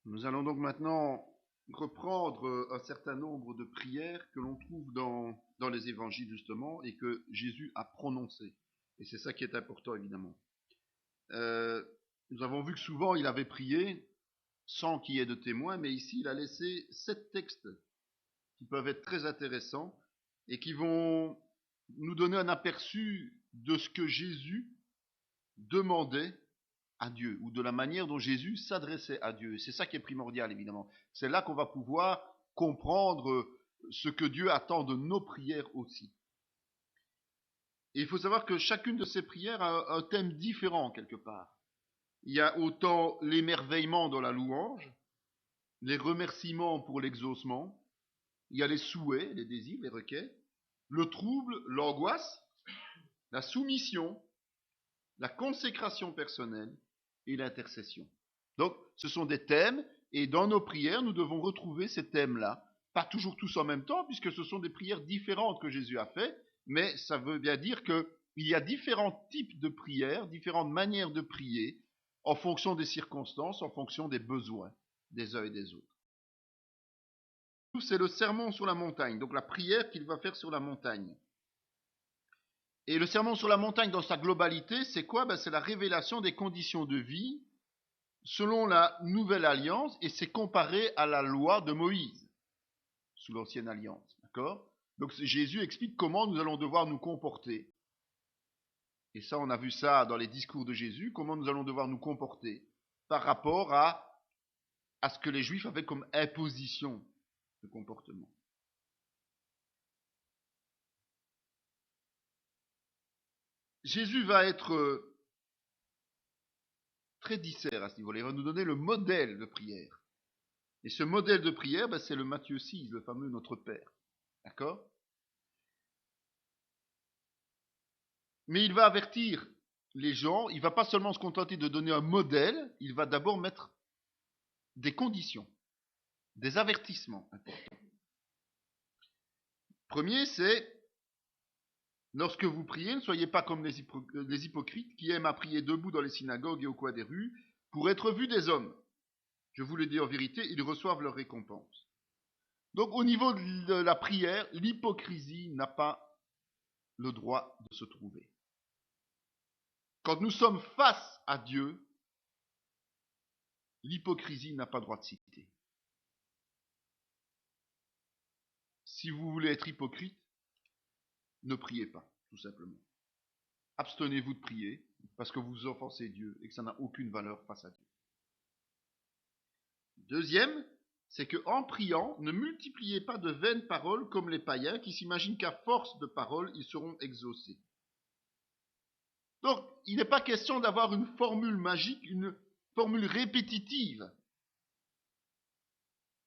Nous allons donc maintenant reprendre un certain nombre de prières que l'on trouve dans les évangiles justement et que Jésus a prononcées. Et c'est ça qui est important évidemment. Nous avons vu que souvent il avait prié sans qu'il y ait de témoins, mais ici il a laissé 7 textes qui peuvent être très intéressants et qui vont nous donner un aperçu de ce que Jésus demandait à Dieu, ou de la manière dont Jésus s'adressait à Dieu. C'est ça qui est primordial, évidemment. C'est là qu'on va pouvoir comprendre ce que Dieu attend de nos prières aussi. Et il faut savoir que chacune de ces prières a un thème différent, quelque part. Il y a autant l'émerveillement dans la louange, les remerciements pour l'exaucement, il y a les souhaits, les désirs, les requêtes, le trouble, l'angoisse, la soumission, la consécration personnelle et l'intercession. Donc, ce sont des thèmes, et dans nos prières, nous devons retrouver ces thèmes-là. Pas toujours tous en même temps, puisque ce sont des prières différentes que Jésus a faites, mais ça veut bien dire qu'il y a différents types de prières, différentes manières de prier, en fonction des circonstances, en fonction des besoins des uns et des autres. C'est le sermon sur la montagne, donc la prière qu'il va faire sur la montagne. Et le sermon sur la montagne dans sa globalité, c'est quoi? C'est la révélation des conditions de vie selon la nouvelle alliance, et c'est comparé à la loi de Moïse sous l'ancienne alliance. D'accord? Donc Jésus explique comment nous allons devoir nous comporter. Et ça, on a vu ça dans les discours de Jésus, comment nous allons devoir nous comporter par rapport à ce que les Juifs avaient comme imposition de comportement. Jésus va être très disert à ce niveau-là. Il va nous donner le modèle de prière. Et ce modèle de prière, c'est le Matthieu 6, le fameux Notre Père. D'accord? Mais il va avertir les gens, il ne va pas seulement se contenter de donner un modèle, il va d'abord mettre des conditions, des avertissements importants. Premier, c'est lorsque vous priez, ne soyez pas comme les hypocrites qui aiment à prier debout dans les synagogues et au coin des rues pour être vus des hommes. Je vous le dis en vérité, ils reçoivent leur récompense. Donc au niveau de la prière, l'hypocrisie n'a pas le droit de se trouver. Quand nous sommes face à Dieu, l'hypocrisie n'a pas le droit de citer. Si vous voulez être hypocrite, ne priez pas, tout simplement. Abstenez-vous de prier, parce que vous offensez Dieu et que ça n'a aucune valeur face à Dieu. Deuxième, c'est que en priant, ne multipliez pas de vaines paroles comme les païens qui s'imaginent qu'à force de paroles, ils seront exaucés. Donc, il n'est pas question d'avoir une formule magique, une formule répétitive.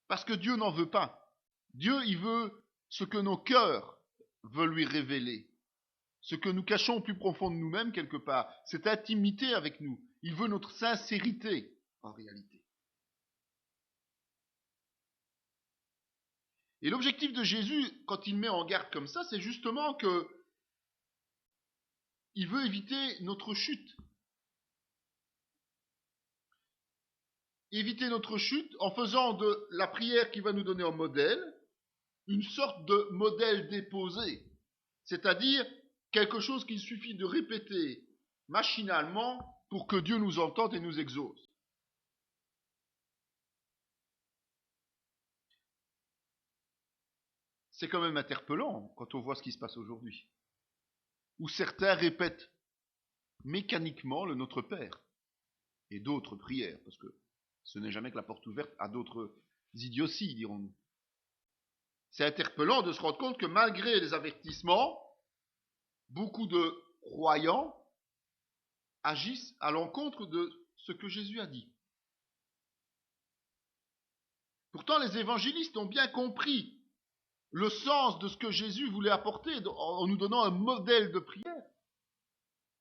Parce que Dieu n'en veut pas. Dieu, il veut ce que nos cœurs veulent lui révéler. Ce que nous cachons au plus profond de nous-mêmes, quelque part. Cette intimité avec nous. Il veut notre sincérité, en réalité. Et l'objectif de Jésus, quand il met en garde comme ça, c'est justement que il veut éviter notre chute. Éviter notre chute en faisant de la prière qu'il va nous donner en modèle une sorte de modèle déposé. C'est-à-dire quelque chose qu'il suffit de répéter machinalement pour que Dieu nous entende et nous exauce. C'est quand même interpellant quand on voit ce qui se passe aujourd'hui. Où certains répètent mécaniquement le Notre Père et d'autres prières, parce que ce n'est jamais que la porte ouverte à d'autres idioties, dirons-nous. C'est interpellant de se rendre compte que malgré les avertissements, beaucoup de croyants agissent à l'encontre de ce que Jésus a dit. Pourtant, les évangélistes ont bien compris le sens de ce que Jésus voulait apporter en nous donnant un modèle de prière.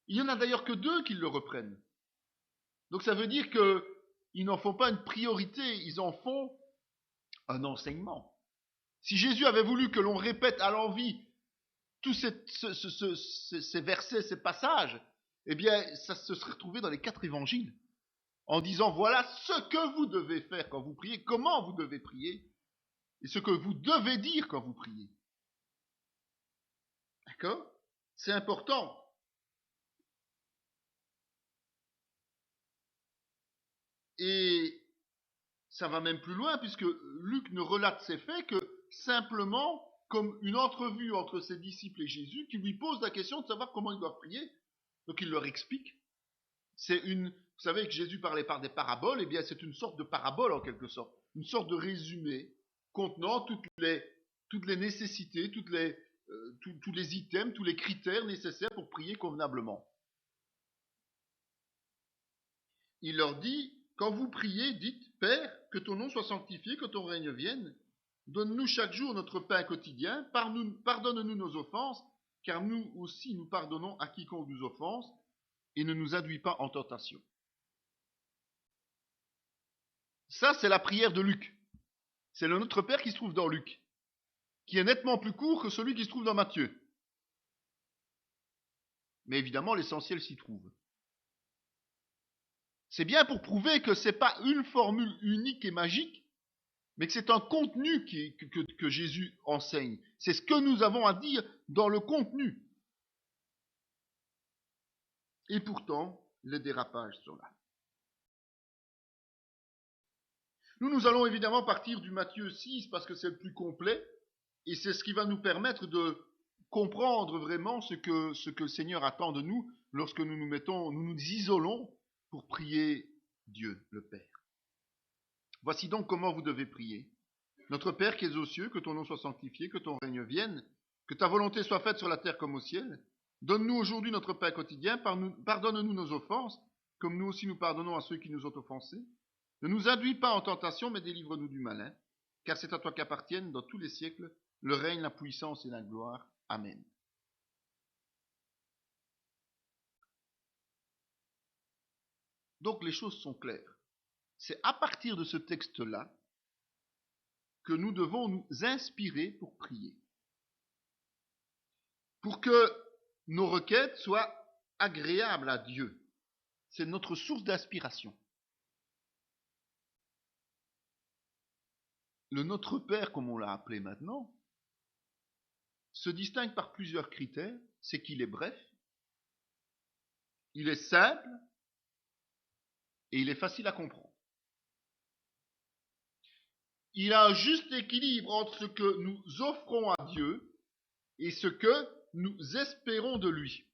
Il n'y en a d'ailleurs que 2 qui le reprennent. Donc ça veut dire qu'ils n'en font pas une priorité, ils en font un enseignement. Si Jésus avait voulu que l'on répète à l'envi tous ces versets, ces passages, eh bien ça se serait retrouvé dans les 4 évangiles, en disant voilà ce que vous devez faire quand vous priez, comment vous devez prier, et ce que vous devez dire quand vous priez. D'accord? C'est important. Et ça va même plus loin, puisque Luc ne relate ces faits que simplement comme une entrevue entre ses disciples et Jésus, qui lui pose la question de savoir comment ils doivent prier. Donc il leur explique. Vous savez que Jésus parlait par des paraboles, et bien c'est une sorte de parabole en quelque sorte, une sorte de résumé contenant toutes les nécessités, tous les items, tous les critères nécessaires pour prier convenablement. Il leur dit, quand vous priez, dites, Père, que ton nom soit sanctifié, que ton règne vienne. Donne-nous chaque jour notre pain quotidien. Pardonne-nous nos offenses, car nous aussi nous pardonnons à quiconque nous offense, et ne nous induis pas en tentation. Ça, c'est la prière de Luc. C'est le Notre Père qui se trouve dans Luc, qui est nettement plus court que celui qui se trouve dans Matthieu. Mais évidemment, l'essentiel s'y trouve. C'est bien pour prouver que ce n'est pas une formule unique et magique, mais que c'est un contenu que Jésus enseigne. C'est ce que nous avons à dire dans le contenu. Et pourtant, les dérapages sont là. Nous allons évidemment partir du Matthieu 6 parce que c'est le plus complet et c'est ce qui va nous permettre de comprendre vraiment ce que le Seigneur attend de nous lorsque nous nous isolons pour prier Dieu, le Père. Voici donc comment vous devez prier. Notre Père qui es aux cieux, que ton nom soit sanctifié, que ton règne vienne, que ta volonté soit faite sur la terre comme au ciel. Donne-nous aujourd'hui notre pain quotidien, pardonne-nous nos offenses, comme nous aussi nous pardonnons à ceux qui nous ont offensés. Ne nous induis pas en tentation, mais délivre-nous du malin, car c'est à toi qu'appartiennent dans tous les siècles le règne, la puissance et la gloire. Amen. Donc les choses sont claires. C'est à partir de ce texte-là que nous devons nous inspirer pour prier. Pour que nos requêtes soient agréables à Dieu. C'est notre source d'inspiration. Le Notre Père, comme on l'a appelé maintenant, se distingue par plusieurs critères. C'est qu'il est bref, il est simple et il est facile à comprendre. Il a un juste équilibre entre ce que nous offrons à Dieu et ce que nous espérons de lui.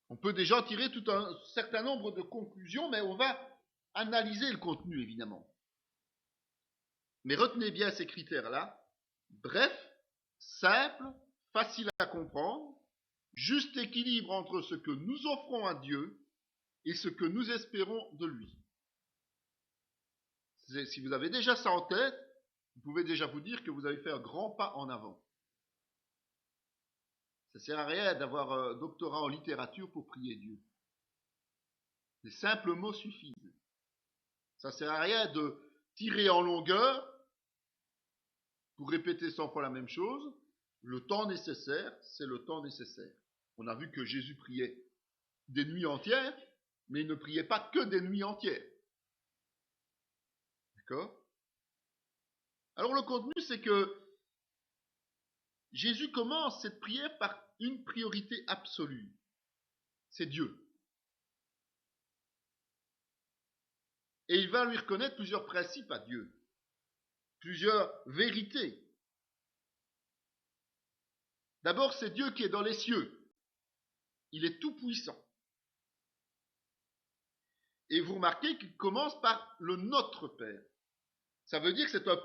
On peut déjà tirer tout un certain nombre de conclusions, mais on va analyser le contenu, évidemment. Mais retenez bien ces critères-là. Bref, simple, facile à comprendre, juste équilibre entre ce que nous offrons à Dieu et ce que nous espérons de lui. Si vous avez déjà ça en tête, vous pouvez déjà vous dire que vous avez fait un grand pas en avant. Ça ne sert à rien d'avoir un doctorat en littérature pour prier Dieu. Les simples mots suffisent. Ça ne sert à rien de tirer en longueur pour répéter 100 fois la même chose. Le temps nécessaire, c'est le temps nécessaire. On a vu que Jésus priait des nuits entières, mais il ne priait pas que des nuits entières. D'accord? Alors le contenu, c'est que Jésus commence cette prière par une priorité absolue. C'est Dieu. Et il va lui reconnaître plusieurs principes à Dieu, plusieurs vérités. D'abord, c'est Dieu qui est dans les cieux. Il est tout puissant. Et vous remarquez qu'il commence par le Notre Père. Ça veut dire que c'est un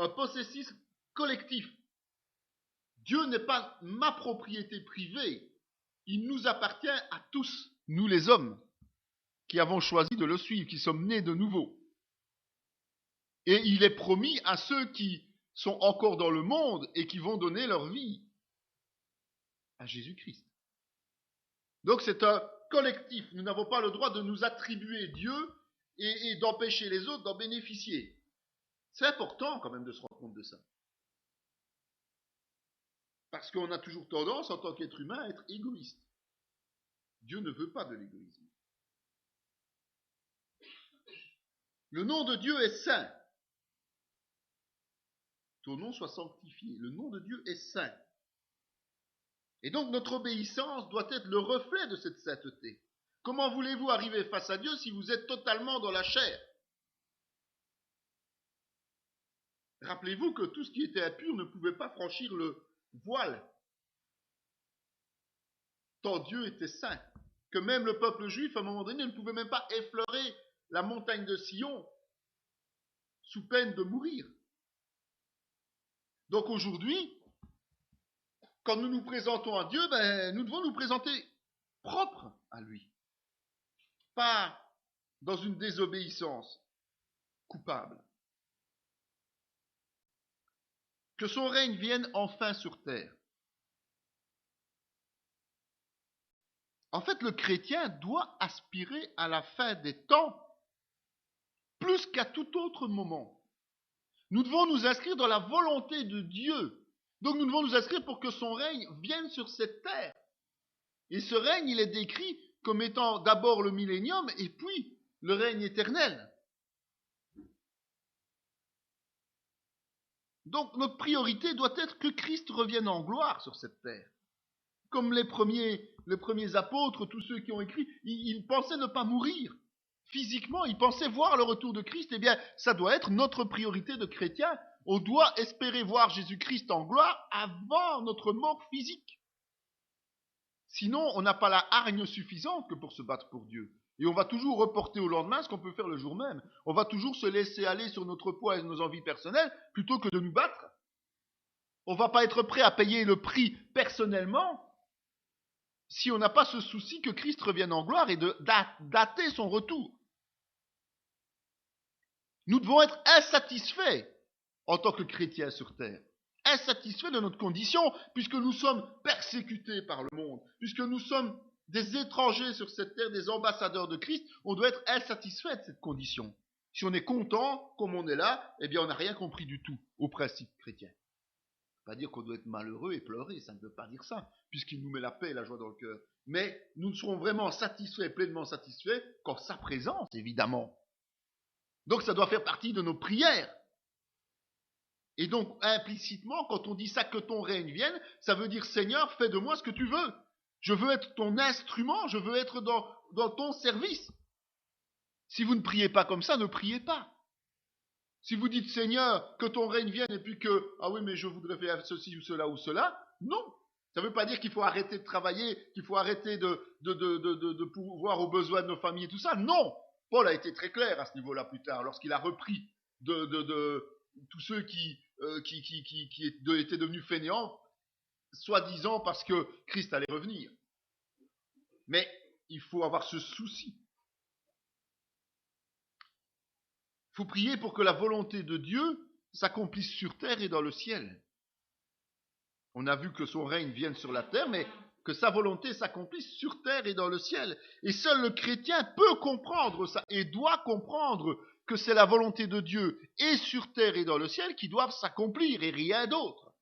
possessif collectif. Dieu n'est pas ma propriété privée. Il nous appartient à tous, nous les hommes, qui avons choisi de le suivre, qui sommes nés de nouveau. Et il est promis à ceux qui sont encore dans le monde et qui vont donner leur vie à Jésus-Christ. Donc c'est un collectif. Nous n'avons pas le droit de nous attribuer Dieu et d'empêcher les autres d'en bénéficier. C'est important quand même de se rendre compte de ça. Parce qu'on a toujours tendance, en tant qu'être humain, à être égoïste. Dieu ne veut pas de l'égoïsme. Le nom de Dieu est saint. Ton nom soit sanctifié. Le nom de Dieu est saint. Et donc notre obéissance doit être le reflet de cette sainteté. Comment voulez-vous arriver face à Dieu si vous êtes totalement dans la chair? Rappelez-vous que tout ce qui était impur ne pouvait pas franchir le voile, tant Dieu était saint, que même le peuple juif, à un moment donné, ne pouvait même pas effleurer la montagne de Sion sous peine de mourir. Donc aujourd'hui, quand nous nous présentons à Dieu, nous devons nous présenter propres à lui, pas dans une désobéissance coupable. Que son règne vienne enfin sur terre. En fait, le chrétien doit aspirer à la fin des temps plus qu'à tout autre moment. Nous devons nous inscrire dans la volonté de Dieu. Donc nous devons nous inscrire pour que son règne vienne sur cette terre. Et ce règne, il est décrit comme étant d'abord le millénium et puis le règne éternel. Donc notre priorité doit être que Christ revienne en gloire sur cette terre. Comme les premiers apôtres, tous ceux qui ont écrit, ils pensaient ne pas mourir. Physiquement, ils pensaient voir le retour de Christ. Eh bien, ça doit être notre priorité de chrétien. On doit espérer voir Jésus-Christ en gloire avant notre mort physique. Sinon, on n'a pas la hargne suffisante que pour se battre pour Dieu. Et on va toujours reporter au lendemain ce qu'on peut faire le jour même. On va toujours se laisser aller sur notre poids et nos envies personnelles plutôt que de nous battre. On ne va pas être prêt à payer le prix personnellement si on n'a pas ce souci que Christ revienne en gloire et de dater son retour. Nous devons être insatisfaits en tant que chrétiens sur terre. Insatisfaits de notre condition, puisque nous sommes persécutés par le monde, puisque nous sommes des étrangers sur cette terre, des ambassadeurs de Christ, on doit être insatisfait de cette condition. Si on est content, comme on est là, eh bien on n'a rien compris du tout au principe chrétien. Pas dire qu'on doit être malheureux et pleurer, ça ne veut pas dire ça, puisqu'il nous met la paix et la joie dans le cœur. Mais nous ne serons vraiment satisfaits, pleinement satisfaits, qu'en sa présence, évidemment. Donc ça doit faire partie de nos prières. Et donc, implicitement, quand on dit ça, que ton règne vienne, ça veut dire, Seigneur, fais de moi ce que tu veux. Je veux être ton instrument, je veux être dans ton service. Si vous ne priez pas comme ça, ne priez pas. Si vous dites, Seigneur, que ton règne vienne, et puis que, ah oui, mais je voudrais faire ceci ou cela, non. Ça ne veut pas dire qu'il faut arrêter de travailler, qu'il faut arrêter de pouvoir aux besoins de nos familles et tout ça. Non. Paul a été très clair à ce niveau-là plus tard, lorsqu'il a repris de tous ceux qui étaient devenus fainéants, soi-disant parce que Christ allait revenir. Mais il faut avoir ce souci. Il faut prier pour que la volonté de Dieu s'accomplisse sur terre et dans le ciel. On a vu que son règne vienne sur la terre, mais que sa volonté s'accomplisse sur terre et dans le ciel. Et seul le chrétien peut comprendre ça et doit comprendre que c'est la volonté de Dieu et sur terre et dans le ciel qui doivent s'accomplir et rien d'autre.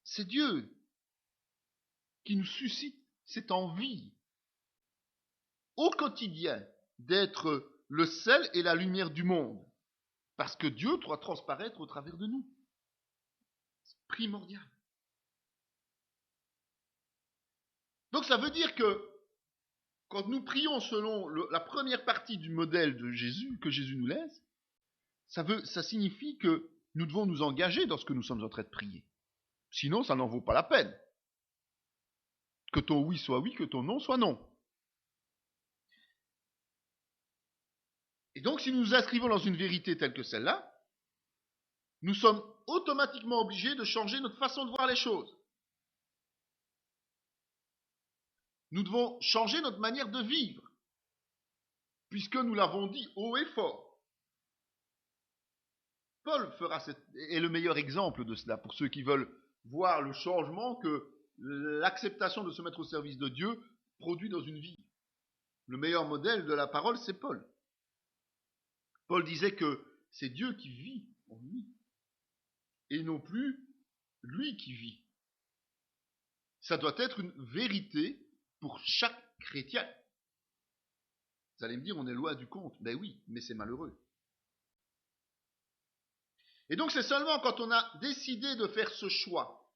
C'est Dieu qui nous suscite cette envie au quotidien d'être le sel et la lumière du monde. Parce que Dieu doit transparaître au travers de nous. C'est primordial. Donc ça veut dire que quand nous prions selon la première partie du modèle de Jésus, que Jésus nous laisse, ça signifie que nous devons nous engager dans ce que nous sommes en train de prier. Sinon, ça n'en vaut pas la peine. Que ton oui soit oui, que ton non soit non. Et donc, si nous nous inscrivons dans une vérité telle que celle-là, nous sommes automatiquement obligés de changer notre façon de voir les choses. Nous devons changer notre manière de vivre, puisque nous l'avons dit haut et fort. Paul est le meilleur exemple de cela pour ceux qui veulent voir le changement que l'acceptation de se mettre au service de Dieu produit dans une vie. Le meilleur modèle de la parole, c'est Paul. Paul disait que c'est Dieu qui vit en lui, et non plus lui qui vit. Ça doit être une vérité pour chaque chrétien. Vous allez me dire, on est loin du compte. Ben oui, mais c'est malheureux. Et donc c'est seulement quand on a décidé de faire ce choix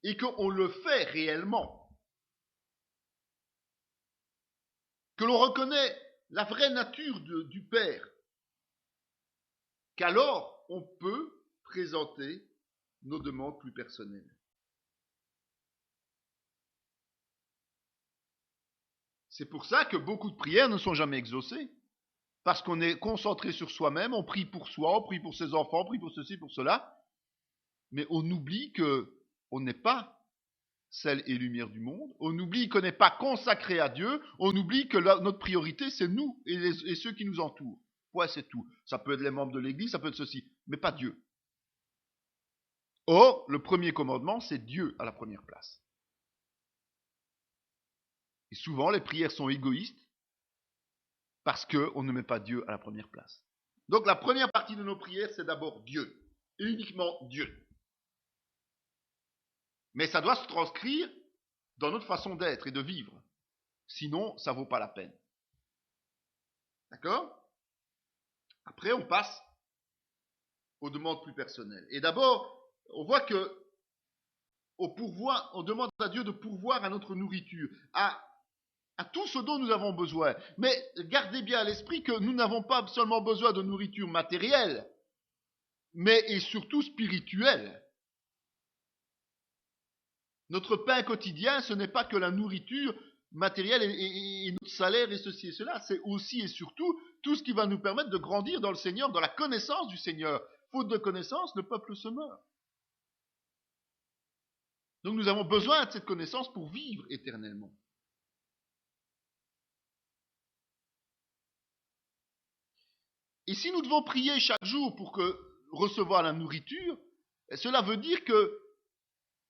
et qu'on le fait réellement, que l'on reconnaît la vraie nature du Père, qu'alors on peut présenter nos demandes plus personnelles. C'est pour ça que beaucoup de prières ne sont jamais exaucées. Parce qu'on est concentré sur soi-même, on prie pour soi, on prie pour ses enfants, on prie pour ceci, pour cela. Mais on oublie qu'on n'est pas sel et lumière du monde. On oublie qu'on n'est pas consacré à Dieu. On oublie que notre priorité, c'est nous et ceux qui nous entourent. Ouais, c'est tout. Ça peut être les membres de l'Église, ça peut être ceci, mais pas Dieu. Or, le premier commandement, c'est Dieu à la première place. Et souvent, les prières sont égoïstes parce qu'on ne met pas Dieu à la première place. Donc la première partie de nos prières, c'est d'abord Dieu. Et uniquement Dieu. Mais ça doit se transcrire dans notre façon d'être et de vivre. Sinon, ça ne vaut pas la peine. D'accord? Après, on passe aux demandes plus personnelles. Et d'abord, on voit que on demande à Dieu de pourvoir à notre nourriture, à tout ce dont nous avons besoin. Mais gardez bien à l'esprit que nous n'avons pas seulement besoin de nourriture matérielle, mais et surtout spirituelle. Notre pain quotidien, ce n'est pas que la nourriture matérielle et notre salaire et ceci et cela, c'est aussi et surtout tout ce qui va nous permettre de grandir dans le Seigneur, dans la connaissance du Seigneur. Faute de connaissance, le peuple se meurt. Donc nous avons besoin de cette connaissance pour vivre éternellement. Et si nous devons prier chaque jour pour recevoir la nourriture, cela veut dire que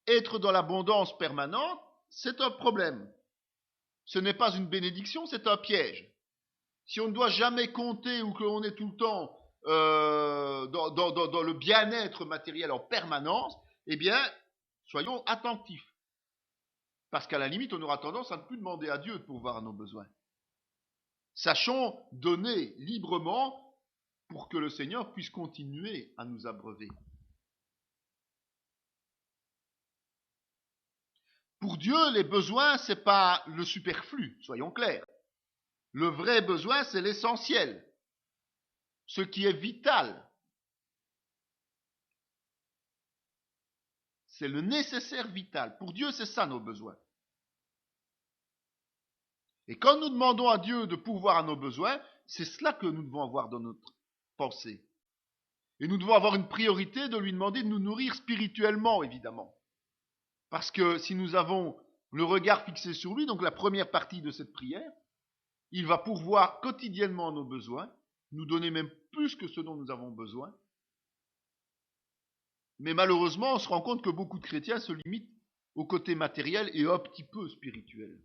être dans l'abondance permanente, c'est un problème. Ce n'est pas une bénédiction, c'est un piège. Si on ne doit jamais compter ou que l'on est tout le temps dans le bien-être matériel en permanence, eh bien, soyons attentifs. Parce qu'à la limite, on aura tendance à ne plus demander à Dieu de pourvoir à nos besoins. Sachons donner librement pour que le Seigneur puisse continuer à nous abreuver. Pour Dieu, les besoins, ce n'est pas le superflu, soyons clairs. Le vrai besoin, c'est l'essentiel, ce qui est vital. C'est le nécessaire vital. Pour Dieu, c'est ça nos besoins. Et quand nous demandons à Dieu de pourvoir à nos besoins, c'est cela que nous devons avoir dans notre pensée. Et nous devons avoir une priorité de lui demander de nous nourrir spirituellement, évidemment. Parce que si nous avons le regard fixé sur lui, donc la première partie de cette prière, il va pourvoir quotidiennement nos besoins, nous donner même plus que ce dont nous avons besoin. Mais malheureusement, on se rend compte que beaucoup de chrétiens se limitent au côté matériel et un petit peu spirituel.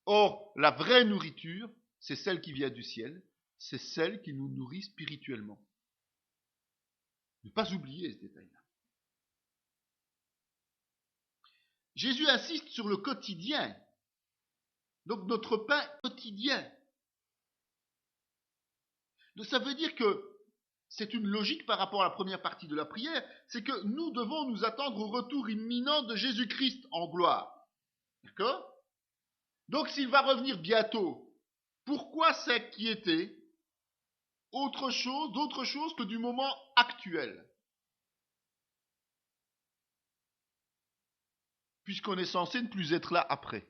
Or, la vraie nourriture, c'est celle qui vient du ciel, c'est celle qui nous nourrit spirituellement. Ne pas oublier ce détail-là. Jésus insiste sur le quotidien, donc notre pain quotidien. Donc ça veut dire que c'est une logique par rapport à la première partie de la prière, c'est que nous devons nous attendre au retour imminent de Jésus-Christ en gloire. D'accord? Donc s'il va revenir bientôt, pourquoi s'inquiéter d'autre chose que du moment actuel? Puisqu'on est censé ne plus être là après.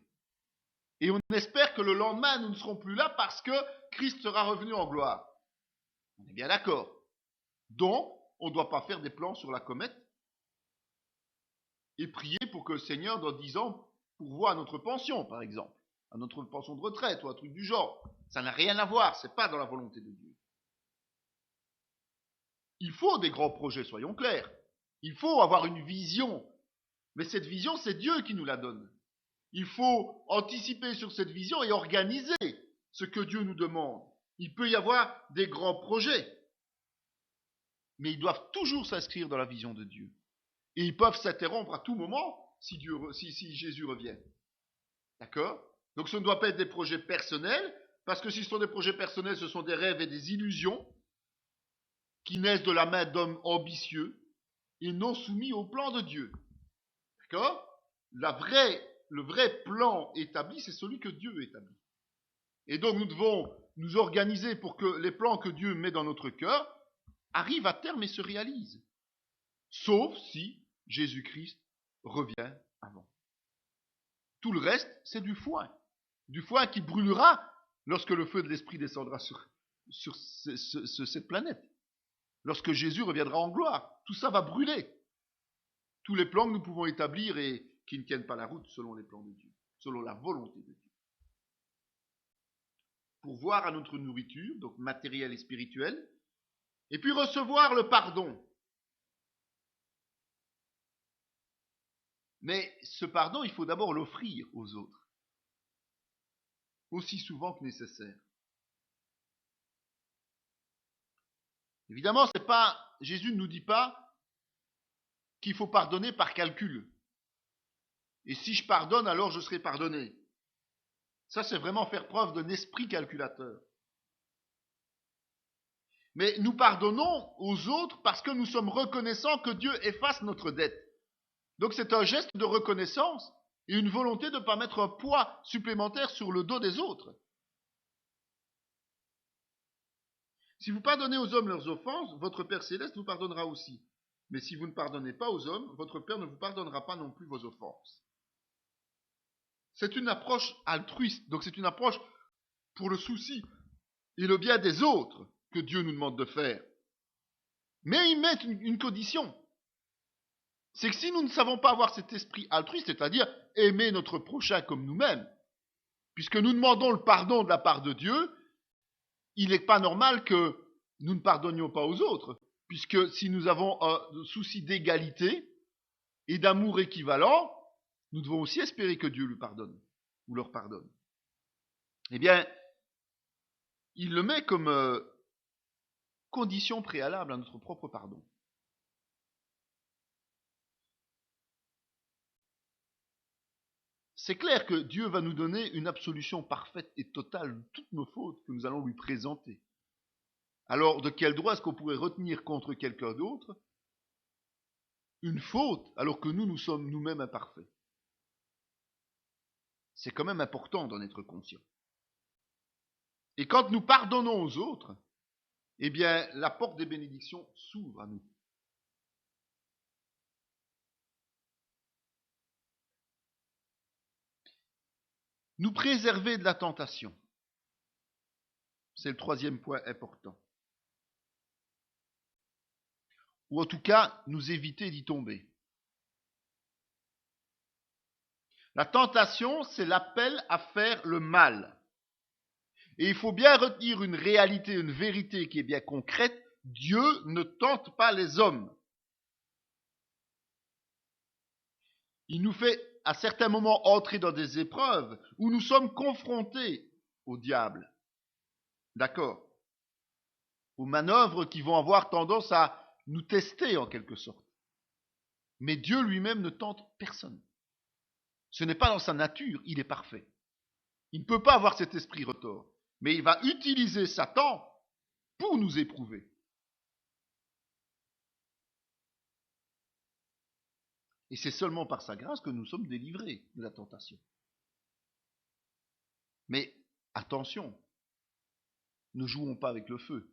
Et on espère que le lendemain, nous ne serons plus là parce que Christ sera revenu en gloire. On est bien d'accord. Donc, on ne doit pas faire des plans sur la comète et prier pour que le Seigneur, dans 10 ans, pourvoie à notre pension, par exemple, à notre pension de retraite ou un truc du genre. Ça n'a rien à voir, ce n'est pas dans la volonté de Dieu. Il faut des grands projets, soyons clairs. Il faut avoir une vision. Mais cette vision, c'est Dieu qui nous la donne. Il faut anticiper sur cette vision et organiser ce que Dieu nous demande. Il peut y avoir des grands projets, mais ils doivent toujours s'inscrire dans la vision de Dieu. Et ils peuvent s'interrompre à tout moment si Jésus revient. D'accord? Donc ce ne doit pas être des projets personnels, parce que si ce sont des projets personnels, ce sont des rêves et des illusions qui naissent de la main d'hommes ambitieux et non soumis au plan de Dieu. D'accord? Le vrai plan établi, c'est celui que Dieu établit. Et donc nous devons nous organiser pour que les plans que Dieu met dans notre cœur arrivent à terme et se réalisent. Sauf si Jésus-Christ revient avant. Tout le reste, c'est du foin. Du foin qui brûlera lorsque le feu de l'Esprit descendra sur cette planète. Lorsque Jésus reviendra en gloire, tout ça va brûler. Tous les plans que nous pouvons établir et qui ne tiennent pas la route selon les plans de Dieu, selon la volonté de Dieu. Pour voir à notre nourriture, donc matérielle et spirituelle, et puis recevoir le pardon. Mais ce pardon, il faut d'abord l'offrir aux autres, aussi souvent que nécessaire. Évidemment, Jésus ne nous dit pas qu'il faut pardonner par calcul. Et si je pardonne, alors je serai pardonné. Ça, c'est vraiment faire preuve d'un esprit calculateur. Mais nous pardonnons aux autres parce que nous sommes reconnaissants que Dieu efface notre dette. Donc c'est un geste de reconnaissance et une volonté de ne pas mettre un poids supplémentaire sur le dos des autres. Si vous pardonnez aux hommes leurs offenses, votre Père Céleste vous pardonnera aussi. Mais si vous ne pardonnez pas aux hommes, votre Père ne vous pardonnera pas non plus vos offenses. C'est une approche altruiste, donc c'est une approche pour le souci et le bien des autres que Dieu nous demande de faire. Mais il met une condition. C'est que si nous ne savons pas avoir cet esprit altruiste, c'est-à-dire aimer notre prochain comme nous-mêmes, puisque nous demandons le pardon de la part de Dieu, il n'est pas normal que nous ne pardonnions pas aux autres, puisque si nous avons un souci d'égalité et d'amour équivalent, nous devons aussi espérer que Dieu lui pardonne, ou leur pardonne. Eh bien, il le met comme condition préalable à notre propre pardon. C'est clair que Dieu va nous donner une absolution parfaite et totale de toutes nos fautes que nous allons lui présenter. Alors, de quel droit est-ce qu'on pourrait retenir contre quelqu'un d'autre une faute alors que nous sommes nous-mêmes imparfaits? C'est quand même important d'en être conscient. Et quand nous pardonnons aux autres, eh bien, la porte des bénédictions s'ouvre à nous. Nous préserver de la tentation. C'est le troisième point important. Ou en tout cas, nous éviter d'y tomber. La tentation, c'est l'appel à faire le mal. Et il faut bien retenir une réalité, une vérité qui est bien concrète. Dieu ne tente pas les hommes. Il nous fait à certains moments entrer dans des épreuves où nous sommes confrontés au diable. D'accord? Aux manœuvres qui vont avoir tendance à nous tester en quelque sorte. Mais Dieu lui-même ne tente personne. Ce n'est pas dans sa nature, il est parfait. Il ne peut pas avoir cet esprit retors. Mais il va utiliser Satan pour nous éprouver. Et c'est seulement par sa grâce que nous sommes délivrés de la tentation. Mais attention, ne jouons pas avec le feu.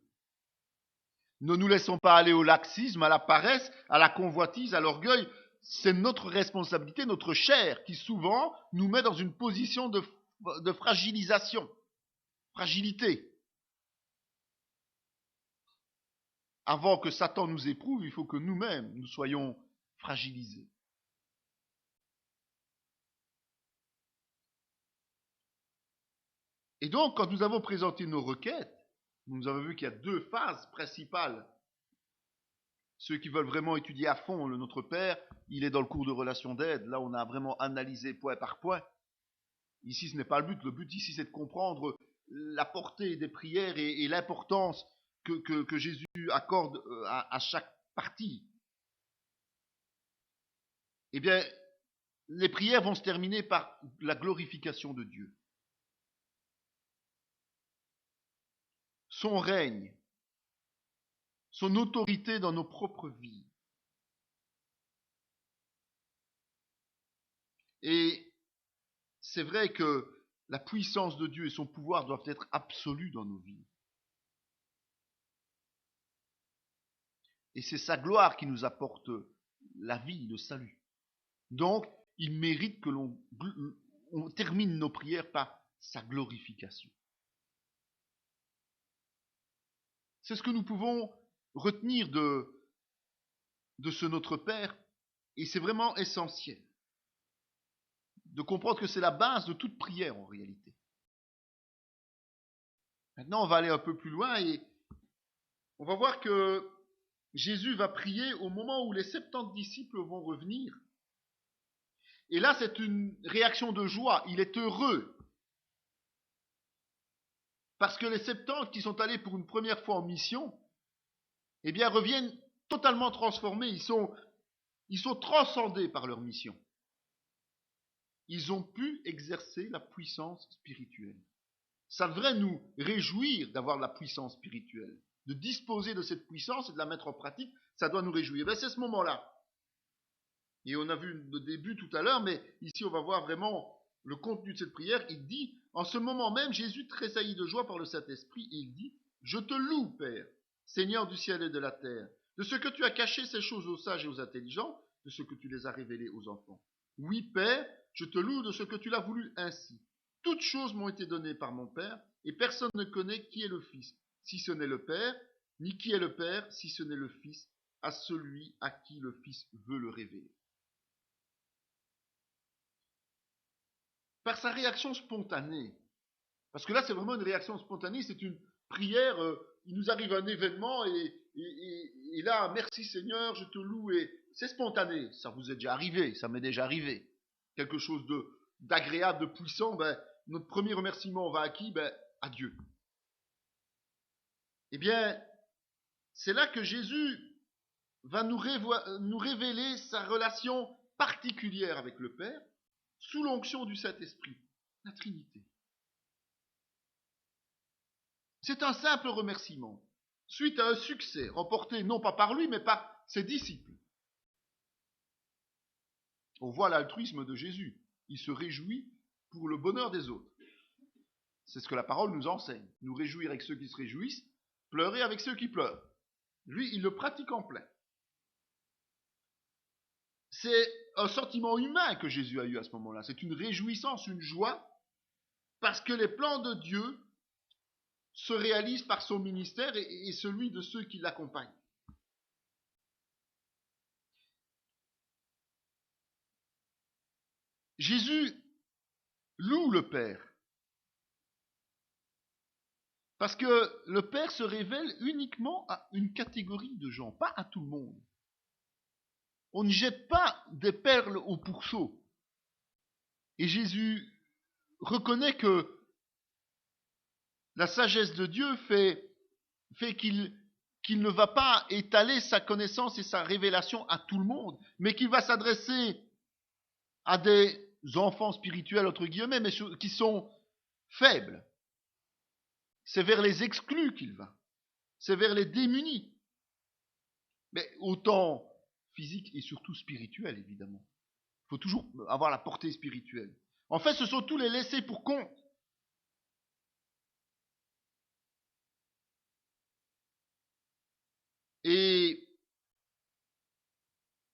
Ne nous laissons pas aller au laxisme, à la paresse, à la convoitise, à l'orgueil. C'est notre responsabilité, notre chair, qui souvent nous met dans une position de fragilisation, fragilité. Avant que Satan nous éprouve, il faut que nous-mêmes, nous soyons fragilisés. Et donc, quand nous avons présenté nos requêtes, nous avons vu qu'il y a deux phases principales. Ceux qui veulent vraiment étudier à fond le Notre Père, il est dans le cours de relation d'aide. Là, on a vraiment analysé point par point. Ici, ce n'est pas le but. Le but ici, c'est de comprendre la portée des prières et l'importance que Jésus accorde à chaque partie. Eh bien, les prières vont se terminer par la glorification de Dieu. Son règne, son autorité dans nos propres vies. Et c'est vrai que la puissance de Dieu et son pouvoir doivent être absolus dans nos vies. Et c'est sa gloire qui nous apporte la vie, le salut. Donc, il mérite que l'on termine nos prières par sa glorification. C'est ce que nous pouvons retenir de ce Notre Père, et c'est vraiment essentiel de comprendre que c'est la base de toute prière en réalité. Maintenant, on va aller un peu plus loin et on va voir que Jésus va prier au moment où les 70 disciples vont revenir. Et là, c'est une réaction de joie. Il est heureux. Parce que les 70 qui sont allés pour une première fois en mission, eh bien, reviennent totalement transformés. Ils sont transcendés par leur mission. Ils ont pu exercer la puissance spirituelle. Ça devrait nous réjouir d'avoir la puissance spirituelle. De disposer de cette puissance et de la mettre en pratique, ça doit nous réjouir. Ben, c'est ce moment-là. Et on a vu le début tout à l'heure, mais ici on va voir vraiment le contenu de cette prière. Il dit, en ce moment même, Jésus tressaillit de joie par le Saint-Esprit, et il dit, je te loue, Père, Seigneur du ciel et de la terre, de ce que tu as caché ces choses aux sages et aux intelligents, de ce que tu les as révélées aux enfants. Oui, Père, je te loue de ce que tu l'as voulu ainsi. Toutes choses m'ont été données par mon Père, et personne ne connaît qui est le Fils, si ce n'est le Père, ni qui est le Père, si ce n'est le Fils, à celui à qui le Fils veut le révéler. Par sa réaction spontanée, parce que là c'est vraiment une réaction spontanée, c'est une prière, il nous arrive un événement et là, merci Seigneur, je te loue, et c'est spontané, ça vous est déjà arrivé, ça m'est déjà arrivé, quelque chose d'agréable, de puissant, ben, notre premier remerciement va à qui? Ben, à Dieu. Eh bien, c'est là que Jésus va nous révéler sa relation particulière avec le Père, sous l'onction du Saint-Esprit, la Trinité. C'est un simple remerciement, suite à un succès remporté non pas par lui, mais par ses disciples. On voit l'altruisme de Jésus. Il se réjouit pour le bonheur des autres. C'est ce que la parole nous enseigne. Nous réjouir avec ceux qui se réjouissent, pleurer avec ceux qui pleurent. Lui, il le pratique en plein. C'est un sentiment humain que Jésus a eu à ce moment-là. C'est une réjouissance, une joie, parce que les plans de Dieu se réalisent par son ministère et celui de ceux qui l'accompagnent. Jésus loue le Père. Parce que le Père se révèle uniquement à une catégorie de gens, pas à tout le monde. On ne jette pas des perles au pourceau. Et Jésus reconnaît que la sagesse de Dieu fait qu'il ne va pas étaler sa connaissance et sa révélation à tout le monde, mais qu'il va s'adresser à des enfants spirituels, entre guillemets, mais qui sont faibles. C'est vers les exclus qu'il va. C'est vers les démunis. Mais autant physique et surtout spirituel, évidemment. Il faut toujours avoir la portée spirituelle. En fait, ce sont tous les laissés pour compte. Et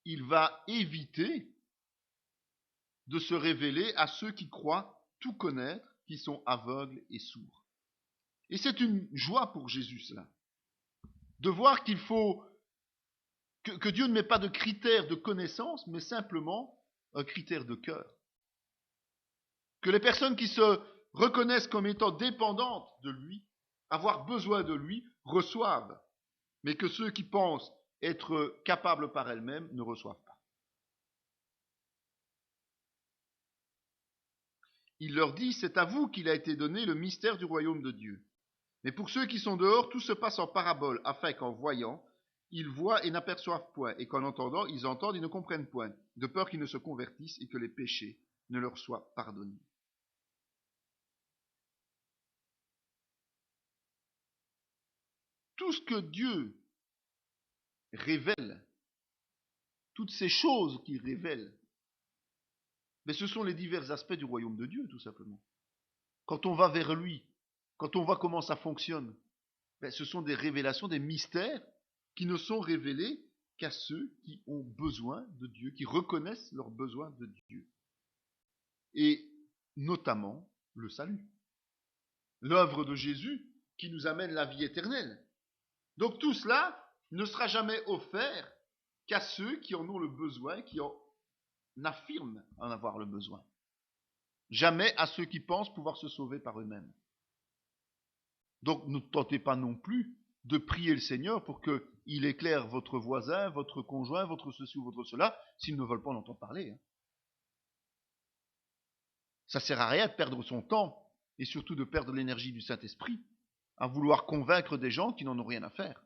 il va éviter de se révéler à ceux qui croient tout connaître, qui sont aveugles et sourds. Et c'est une joie pour Jésus, cela. De voir qu'il faut que Dieu ne met pas de critères de connaissance, mais simplement un critère de cœur. Que les personnes qui se reconnaissent comme étant dépendantes de lui, avoir besoin de lui, reçoivent. Mais que ceux qui pensent être capables par elles-mêmes ne reçoivent pas. Il leur dit, c'est à vous qu'il a été donné le mystère du royaume de Dieu. Mais pour ceux qui sont dehors, tout se passe en parabole, afin qu'en voyant, ils voient et n'aperçoivent point, et qu'en entendant, ils entendent et ne comprennent point, de peur qu'ils ne se convertissent et que les péchés ne leur soient pardonnés. Tout ce que Dieu révèle, toutes ces choses qu'il révèle, mais ce sont les divers aspects du royaume de Dieu, tout simplement. Quand on va vers lui, quand on voit comment ça fonctionne, ce sont des révélations, des mystères qui ne sont révélés qu'à ceux qui ont besoin de Dieu, qui reconnaissent leur besoin de Dieu. Et notamment le salut. L'œuvre de Jésus qui nous amène la vie éternelle. Donc tout cela ne sera jamais offert qu'à ceux qui en ont le besoin, qui en affirment en avoir le besoin. Jamais à ceux qui pensent pouvoir se sauver par eux-mêmes. Donc ne tentez pas non plus de prier le Seigneur pour qu'il éclaire votre voisin, votre conjoint, votre ceci ou votre cela, s'ils ne veulent pas en entendre parler. Ça ne sert à rien de perdre son temps, et surtout de perdre l'énergie du Saint-Esprit, à vouloir convaincre des gens qui n'en ont rien à faire.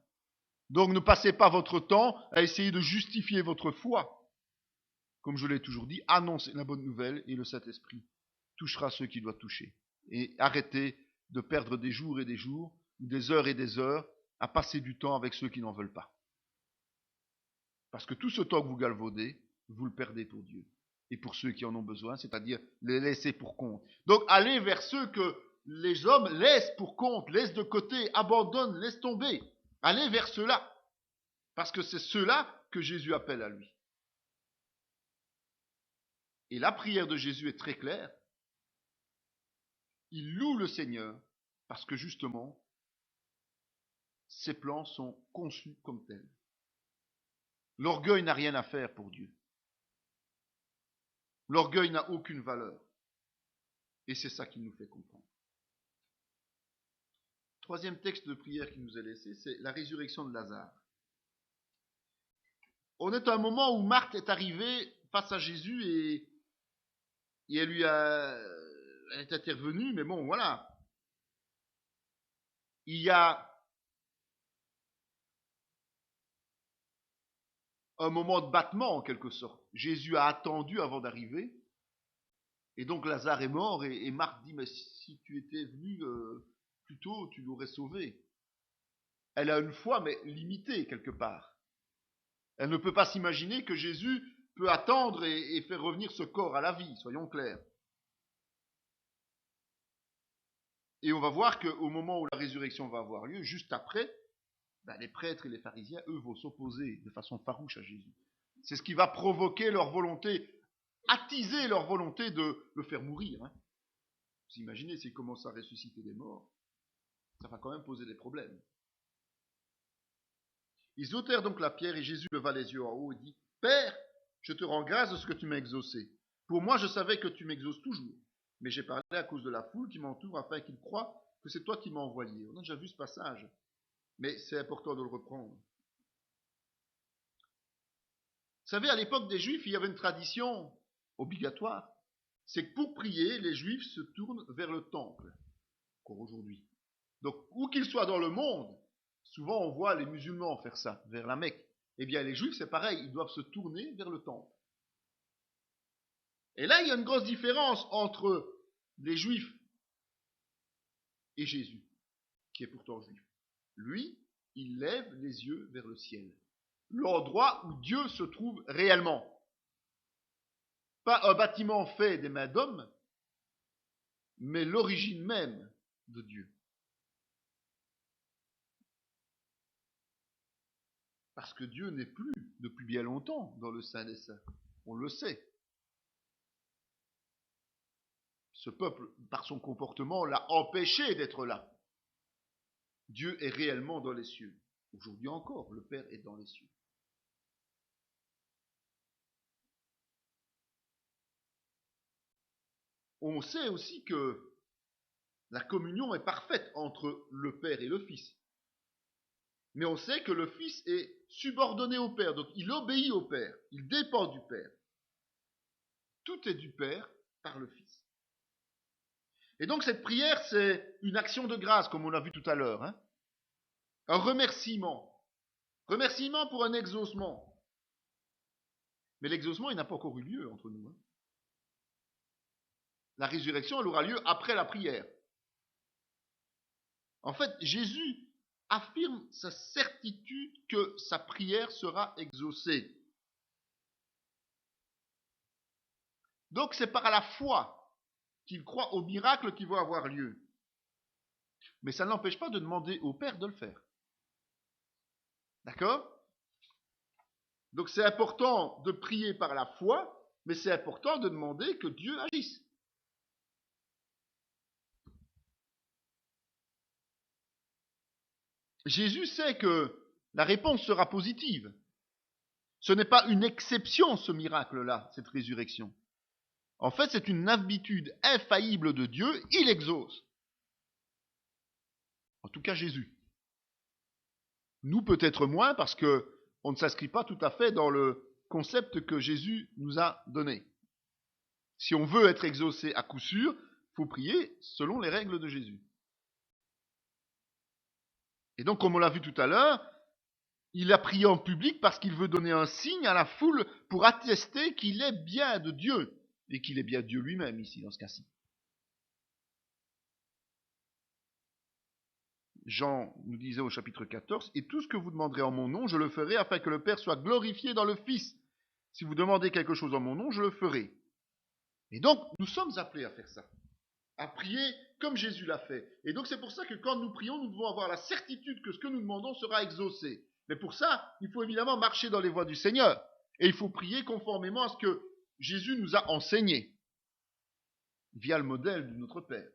Donc ne passez pas votre temps à essayer de justifier votre foi. Comme je l'ai toujours dit, annoncez la bonne nouvelle et le Saint-Esprit touchera ceux qu'il doit toucher. Et arrêtez de perdre des jours et des heures et des heures, à passer du temps avec ceux qui n'en veulent pas. Parce que tout ce temps que vous galvaudez, vous le perdez pour Dieu. Et pour ceux qui en ont besoin, c'est-à-dire les laisser pour compte. Donc allez vers ceux que les hommes laissent pour compte, laissent de côté, abandonnent, laissent tomber. Allez vers ceux-là. Parce que c'est ceux-là que Jésus appelle à lui. Et la prière de Jésus est très claire. Il loue le Seigneur parce que justement, ses plans sont conçus comme tels. L'orgueil n'a rien à faire pour Dieu. L'orgueil n'a aucune valeur. Et c'est ça qui nous fait comprendre. Troisième texte de prière qui nous est laissé, c'est la résurrection de Lazare. On est à un moment où Marthe est arrivée face à Jésus et elle est intervenue, mais bon, voilà. Il y a un moment de battement en quelque sorte. Jésus a attendu avant d'arriver. Et donc Lazare est mort et Marthe dit, mais si tu étais venu plus tôt, tu l'aurais sauvé. Elle a une foi, mais limitée quelque part. Elle ne peut pas s'imaginer que Jésus peut attendre et faire revenir ce corps à la vie, soyons clairs. Et on va voir qu'au moment où la résurrection va avoir lieu, juste après, les prêtres et les pharisiens, eux, vont s'opposer de façon farouche à Jésus. C'est ce qui va provoquer leur volonté, attiser leur volonté de le faire mourir. Vous imaginez s'il commence à ressusciter des morts, ça va quand même poser des problèmes. Ils ôtèrent donc la pierre et Jésus leva les yeux en haut et dit, « Père, je te rends grâce de ce que tu m'as exaucé. Pour moi, je savais que tu m'exauces toujours. Mais j'ai parlé à cause de la foule qui m'entoure afin qu'ils croient que c'est toi qui m'as envoyé. » On a déjà vu ce passage, mais c'est important de le reprendre. Vous savez, à l'époque des Juifs, il y avait une tradition obligatoire. C'est que pour prier, les Juifs se tournent vers le temple, encore aujourd'hui. Donc, où qu'ils soient dans le monde, souvent on voit les musulmans faire ça, vers la Mecque. Eh bien, les Juifs, c'est pareil, ils doivent se tourner vers le temple. Et là, il y a une grosse différence entre les Juifs et Jésus, qui est pourtant juif. Lui, il lève les yeux vers le ciel, l'endroit où Dieu se trouve réellement. Pas un bâtiment fait des mains d'hommes, mais l'origine même de Dieu. Parce que Dieu n'est plus, depuis bien longtemps, dans le Saint des Saints. On le sait. Ce peuple, par son comportement, l'a empêché d'être là. Dieu est réellement dans les cieux. Aujourd'hui encore, le Père est dans les cieux. On sait aussi que la communion est parfaite entre le Père et le Fils. Mais on sait que le Fils est subordonné au Père, donc il obéit au Père, il dépend du Père. Tout est du Père par le Fils. Et donc cette prière, c'est une action de grâce, comme on l'a vu tout à l'heure. Un remerciement. Remerciement pour un exaucement. Mais l'exaucement, il n'a pas encore eu lieu entre nous. La résurrection, elle aura lieu après la prière. En fait, Jésus affirme sa certitude que sa prière sera exaucée. Donc c'est par la foi qu'il croit au miracle qui va avoir lieu. Mais ça ne l'empêche pas de demander au Père de le faire. D'accord? Donc c'est important de prier par la foi, mais c'est important de demander que Dieu agisse. Jésus sait que la réponse sera positive. Ce n'est pas une exception, ce miracle-là, cette résurrection. En fait, c'est une habitude infaillible de Dieu, il exauce. En tout cas, Jésus. Nous, peut-être moins, parce qu'on ne s'inscrit pas tout à fait dans le concept que Jésus nous a donné. Si on veut être exaucé à coup sûr, il faut prier selon les règles de Jésus. Et donc, comme on l'a vu tout à l'heure, il a prié en public parce qu'il veut donner un signe à la foule pour attester qu'il est bien de Dieu, et qu'il est bien Dieu lui-même ici, dans ce cas-ci. Jean nous disait au chapitre 14, « Et tout ce que vous demanderez en mon nom, je le ferai afin que le Père soit glorifié dans le Fils. Si vous demandez quelque chose en mon nom, je le ferai. » Et donc, nous sommes appelés à faire ça, à prier comme Jésus l'a fait. Et donc, c'est pour ça que quand nous prions, nous devons avoir la certitude que ce que nous demandons sera exaucé. Mais pour ça, il faut évidemment marcher dans les voies du Seigneur. Et il faut prier conformément à ce que Jésus nous a enseigné, via le modèle de notre Père.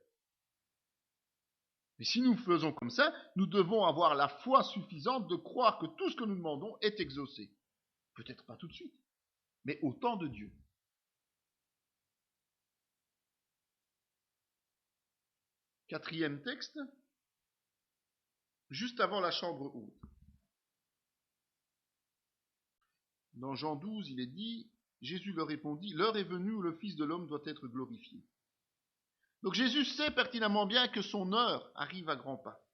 Mais si nous faisons comme ça, nous devons avoir la foi suffisante de croire que tout ce que nous demandons est exaucé. Peut-être pas tout de suite, mais au temps de Dieu. Quatrième texte, juste avant la chambre haute. Dans Jean 12, il est dit, Jésus leur répondit, l'heure est venue où le Fils de l'homme doit être glorifié. Donc Jésus sait pertinemment bien que son heure arrive à grands pas.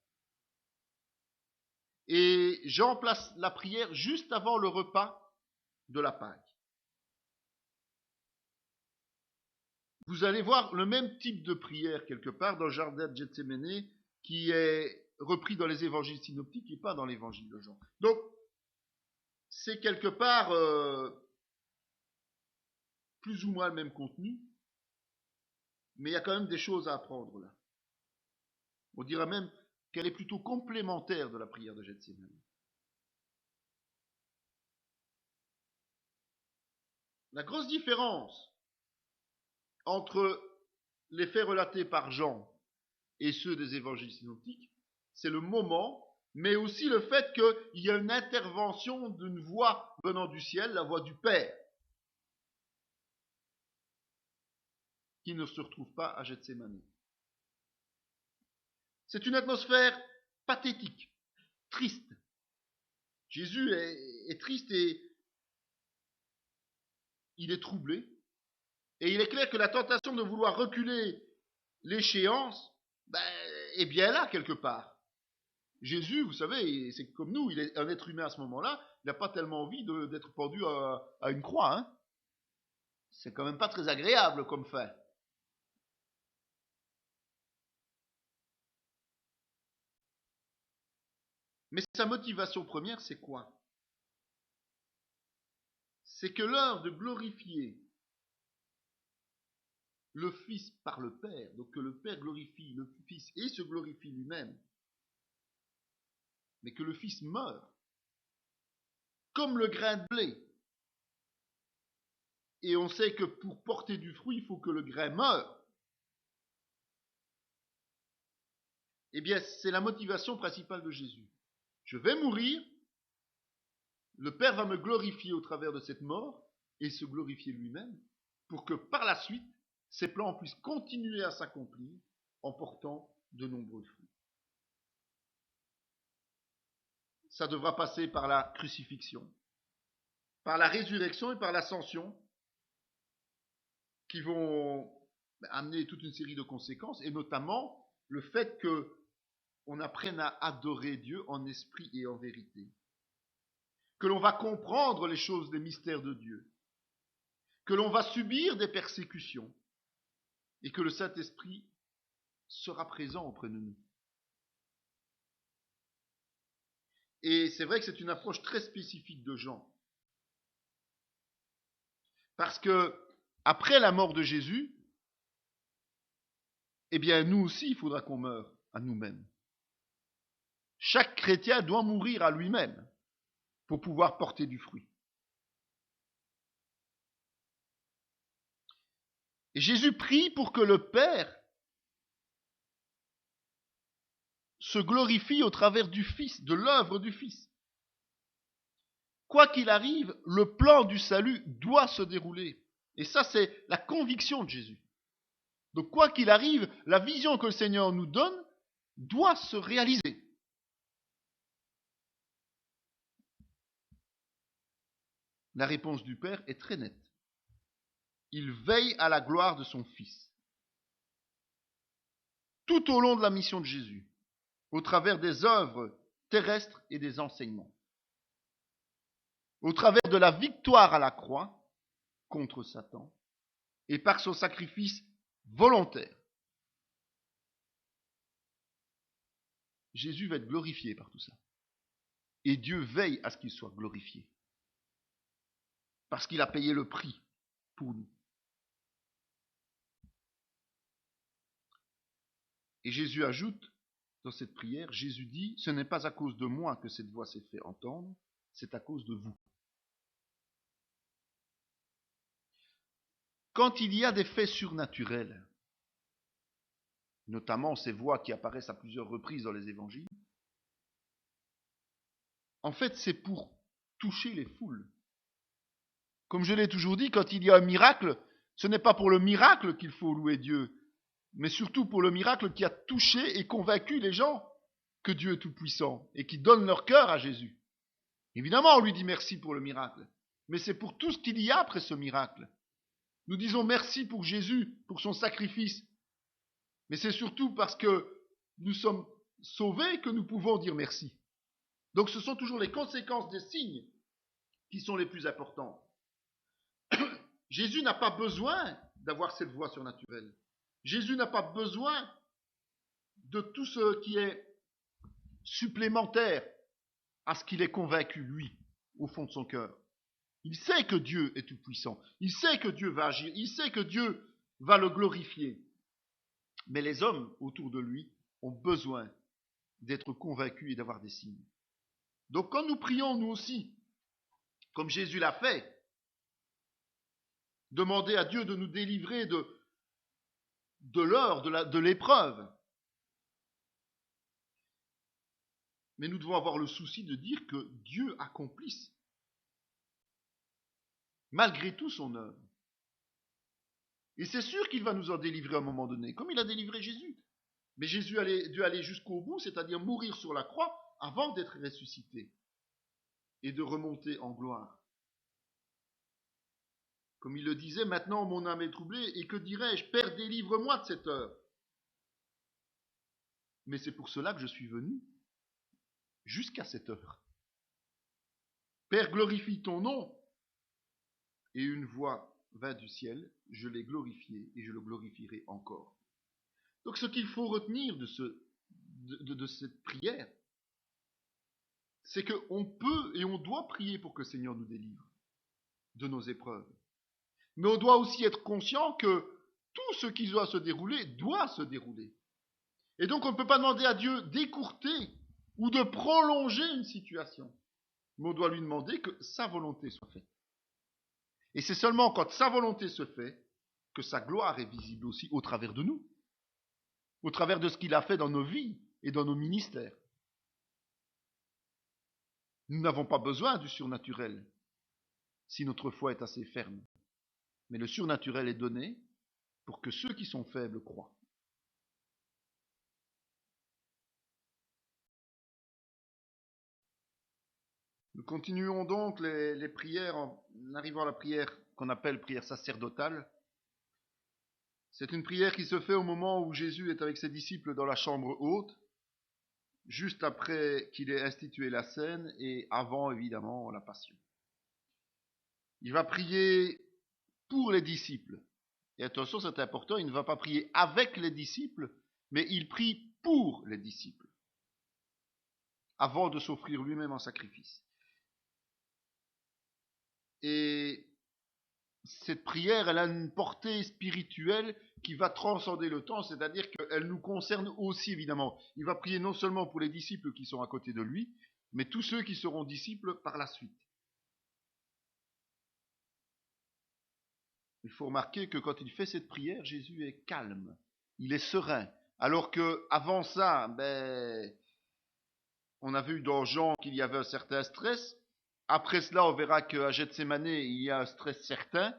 Et Jean place la prière juste avant le repas de la Pâque. Vous allez voir le même type de prière quelque part dans le jardin de Gethsémani qui est repris dans les évangiles synoptiques et pas dans l'évangile de Jean. Donc, c'est quelque part plus ou moins le même contenu, mais il y a quand même des choses à apprendre là. On dirait même qu'elle est plutôt complémentaire de la prière de Gethsémani. La grosse différence entre les faits relatés par Jean et ceux des évangiles synoptiques, c'est le moment, mais aussi le fait qu'il y a une intervention d'une voix venant du ciel, la voix du Père, qui ne se retrouve pas à Gethsémani. C'est une atmosphère pathétique, triste. Jésus est triste et il est troublé. Et il est clair que la tentation de vouloir reculer l'échéance est bien là quelque part. Jésus, vous savez, c'est comme nous, il est un être humain à ce moment-là, il n'a pas tellement envie d'être pendu à une croix. Hein. C'est quand même pas très agréable comme fait. Mais sa motivation première, c'est quoi? C'est que l'heure de glorifier le Fils par le Père, donc que le Père glorifie le Fils et se glorifie lui-même, mais que le Fils meurt, comme le grain de blé. Et on sait que pour porter du fruit, il faut que le grain meure. Eh bien, c'est la motivation principale de Jésus. Je vais mourir, le Père va me glorifier au travers de cette mort et se glorifier lui-même pour que par la suite, ses plans puissent continuer à s'accomplir en portant de nombreux fruits. Ça devra passer par la crucifixion, par la résurrection et par l'ascension qui vont amener toute une série de conséquences et notamment le fait qu'on apprenne à adorer Dieu en esprit et en vérité. que l'on va comprendre les choses, les mystères de Dieu, que l'on va subir des persécutions et que le Saint-Esprit sera présent auprès de nous. Et c'est vrai que c'est une approche très spécifique de Jean. Parce que, après la mort de Jésus, eh bien, nous aussi, il faudra qu'on meure à nous-mêmes. Chaque chrétien doit mourir à lui-même pour pouvoir porter du fruit. Et Jésus prie pour que le Père se glorifie au travers du Fils, de l'œuvre du Fils. Quoi qu'il arrive, le plan du salut doit se dérouler. Et ça, c'est la conviction de Jésus. Donc, quoi qu'il arrive, la vision que le Seigneur nous donne doit se réaliser. La réponse du Père est très nette. Il veille à la gloire de son Fils. Tout au long de la mission de Jésus, au travers des œuvres terrestres et des enseignements, au travers de la victoire à la croix contre Satan et par son sacrifice volontaire. Jésus va être glorifié par tout ça. Et Dieu veille à ce qu'il soit glorifié. Parce qu'il a payé le prix pour nous. Et Jésus ajoute dans cette prière, Jésus dit, ce n'est pas à cause de moi que cette voix s'est fait entendre, c'est à cause de vous. Quand il y a des faits surnaturels, notamment ces voix qui apparaissent à plusieurs reprises dans les évangiles, en fait, c'est pour toucher les foules. Comme je l'ai toujours dit, quand il y a un miracle, ce n'est pas pour le miracle qu'il faut louer Dieu, mais surtout pour le miracle qui a touché et convaincu les gens que Dieu est tout-puissant et qui donnent leur cœur à Jésus. Évidemment, on lui dit merci pour le miracle, mais c'est pour tout ce qu'il y a après ce miracle. Nous disons merci pour Jésus, pour son sacrifice, mais c'est surtout parce que nous sommes sauvés que nous pouvons dire merci. Donc ce sont toujours les conséquences des signes qui sont les plus importantes. Jésus n'a pas besoin d'avoir cette voix surnaturelle. Jésus n'a pas besoin de tout ce qui est supplémentaire à ce qu'il est convaincu, lui, au fond de son cœur. Il sait que Dieu est tout-puissant. Il sait que Dieu va agir. Il sait que Dieu va le glorifier. Mais les hommes autour de lui ont besoin d'être convaincus et d'avoir des signes. Donc quand nous prions, nous aussi, comme Jésus l'a fait, demander à Dieu de nous délivrer de l'heure, de l'épreuve. Mais nous devons avoir le souci de dire que Dieu accomplisse malgré tout son œuvre. Et c'est sûr qu'il va nous en délivrer à un moment donné, comme il a délivré Jésus. Mais Jésus a dû aller jusqu'au bout, c'est-à-dire mourir sur la croix avant d'être ressuscité et de remonter en gloire. Comme il le disait, maintenant mon âme est troublée, et que dirais-je? Père, délivre-moi de cette heure. Mais c'est pour cela que je suis venu jusqu'à cette heure. Père, glorifie ton nom. Et une voix vint du ciel, je l'ai glorifié et je le glorifierai encore. Donc ce qu'il faut retenir de cette prière, c'est qu'on peut et on doit prier pour que le Seigneur nous délivre de nos épreuves. Mais on doit aussi être conscient que tout ce qui doit se dérouler. Et donc on ne peut pas demander à Dieu d'écourter ou de prolonger une situation. Mais on doit lui demander que sa volonté soit faite. Et c'est seulement quand sa volonté se fait que sa gloire est visible aussi au travers de nous, au travers de ce qu'il a fait dans nos vies et dans nos ministères. Nous n'avons pas besoin du surnaturel si notre foi est assez ferme. Mais le surnaturel est donné pour que ceux qui sont faibles croient. Nous continuons donc les prières en arrivant à la prière qu'on appelle prière sacerdotale. C'est une prière qui se fait au moment où Jésus est avec ses disciples dans la chambre haute. juste après qu'il ait institué la scène et avant évidemment la passion. Il va prier pour les disciples. Et attention, c'est important, il ne va pas prier avec les disciples, mais il prie pour les disciples, avant de s'offrir lui-même en sacrifice. Et cette prière, elle a une portée spirituelle qui va transcender le temps, c'est-à-dire qu'elle nous concerne aussi, évidemment. Il va prier non seulement pour les disciples qui sont à côté de lui, mais tous ceux qui seront disciples par la suite. Il faut remarquer que quand il fait cette prière, Jésus est calme, il est serein. Alors que avant ça, on a vu dans Jean qu'il y avait un certain stress. Après cela, on verra qu'à Gethsémane, il y a un stress certain.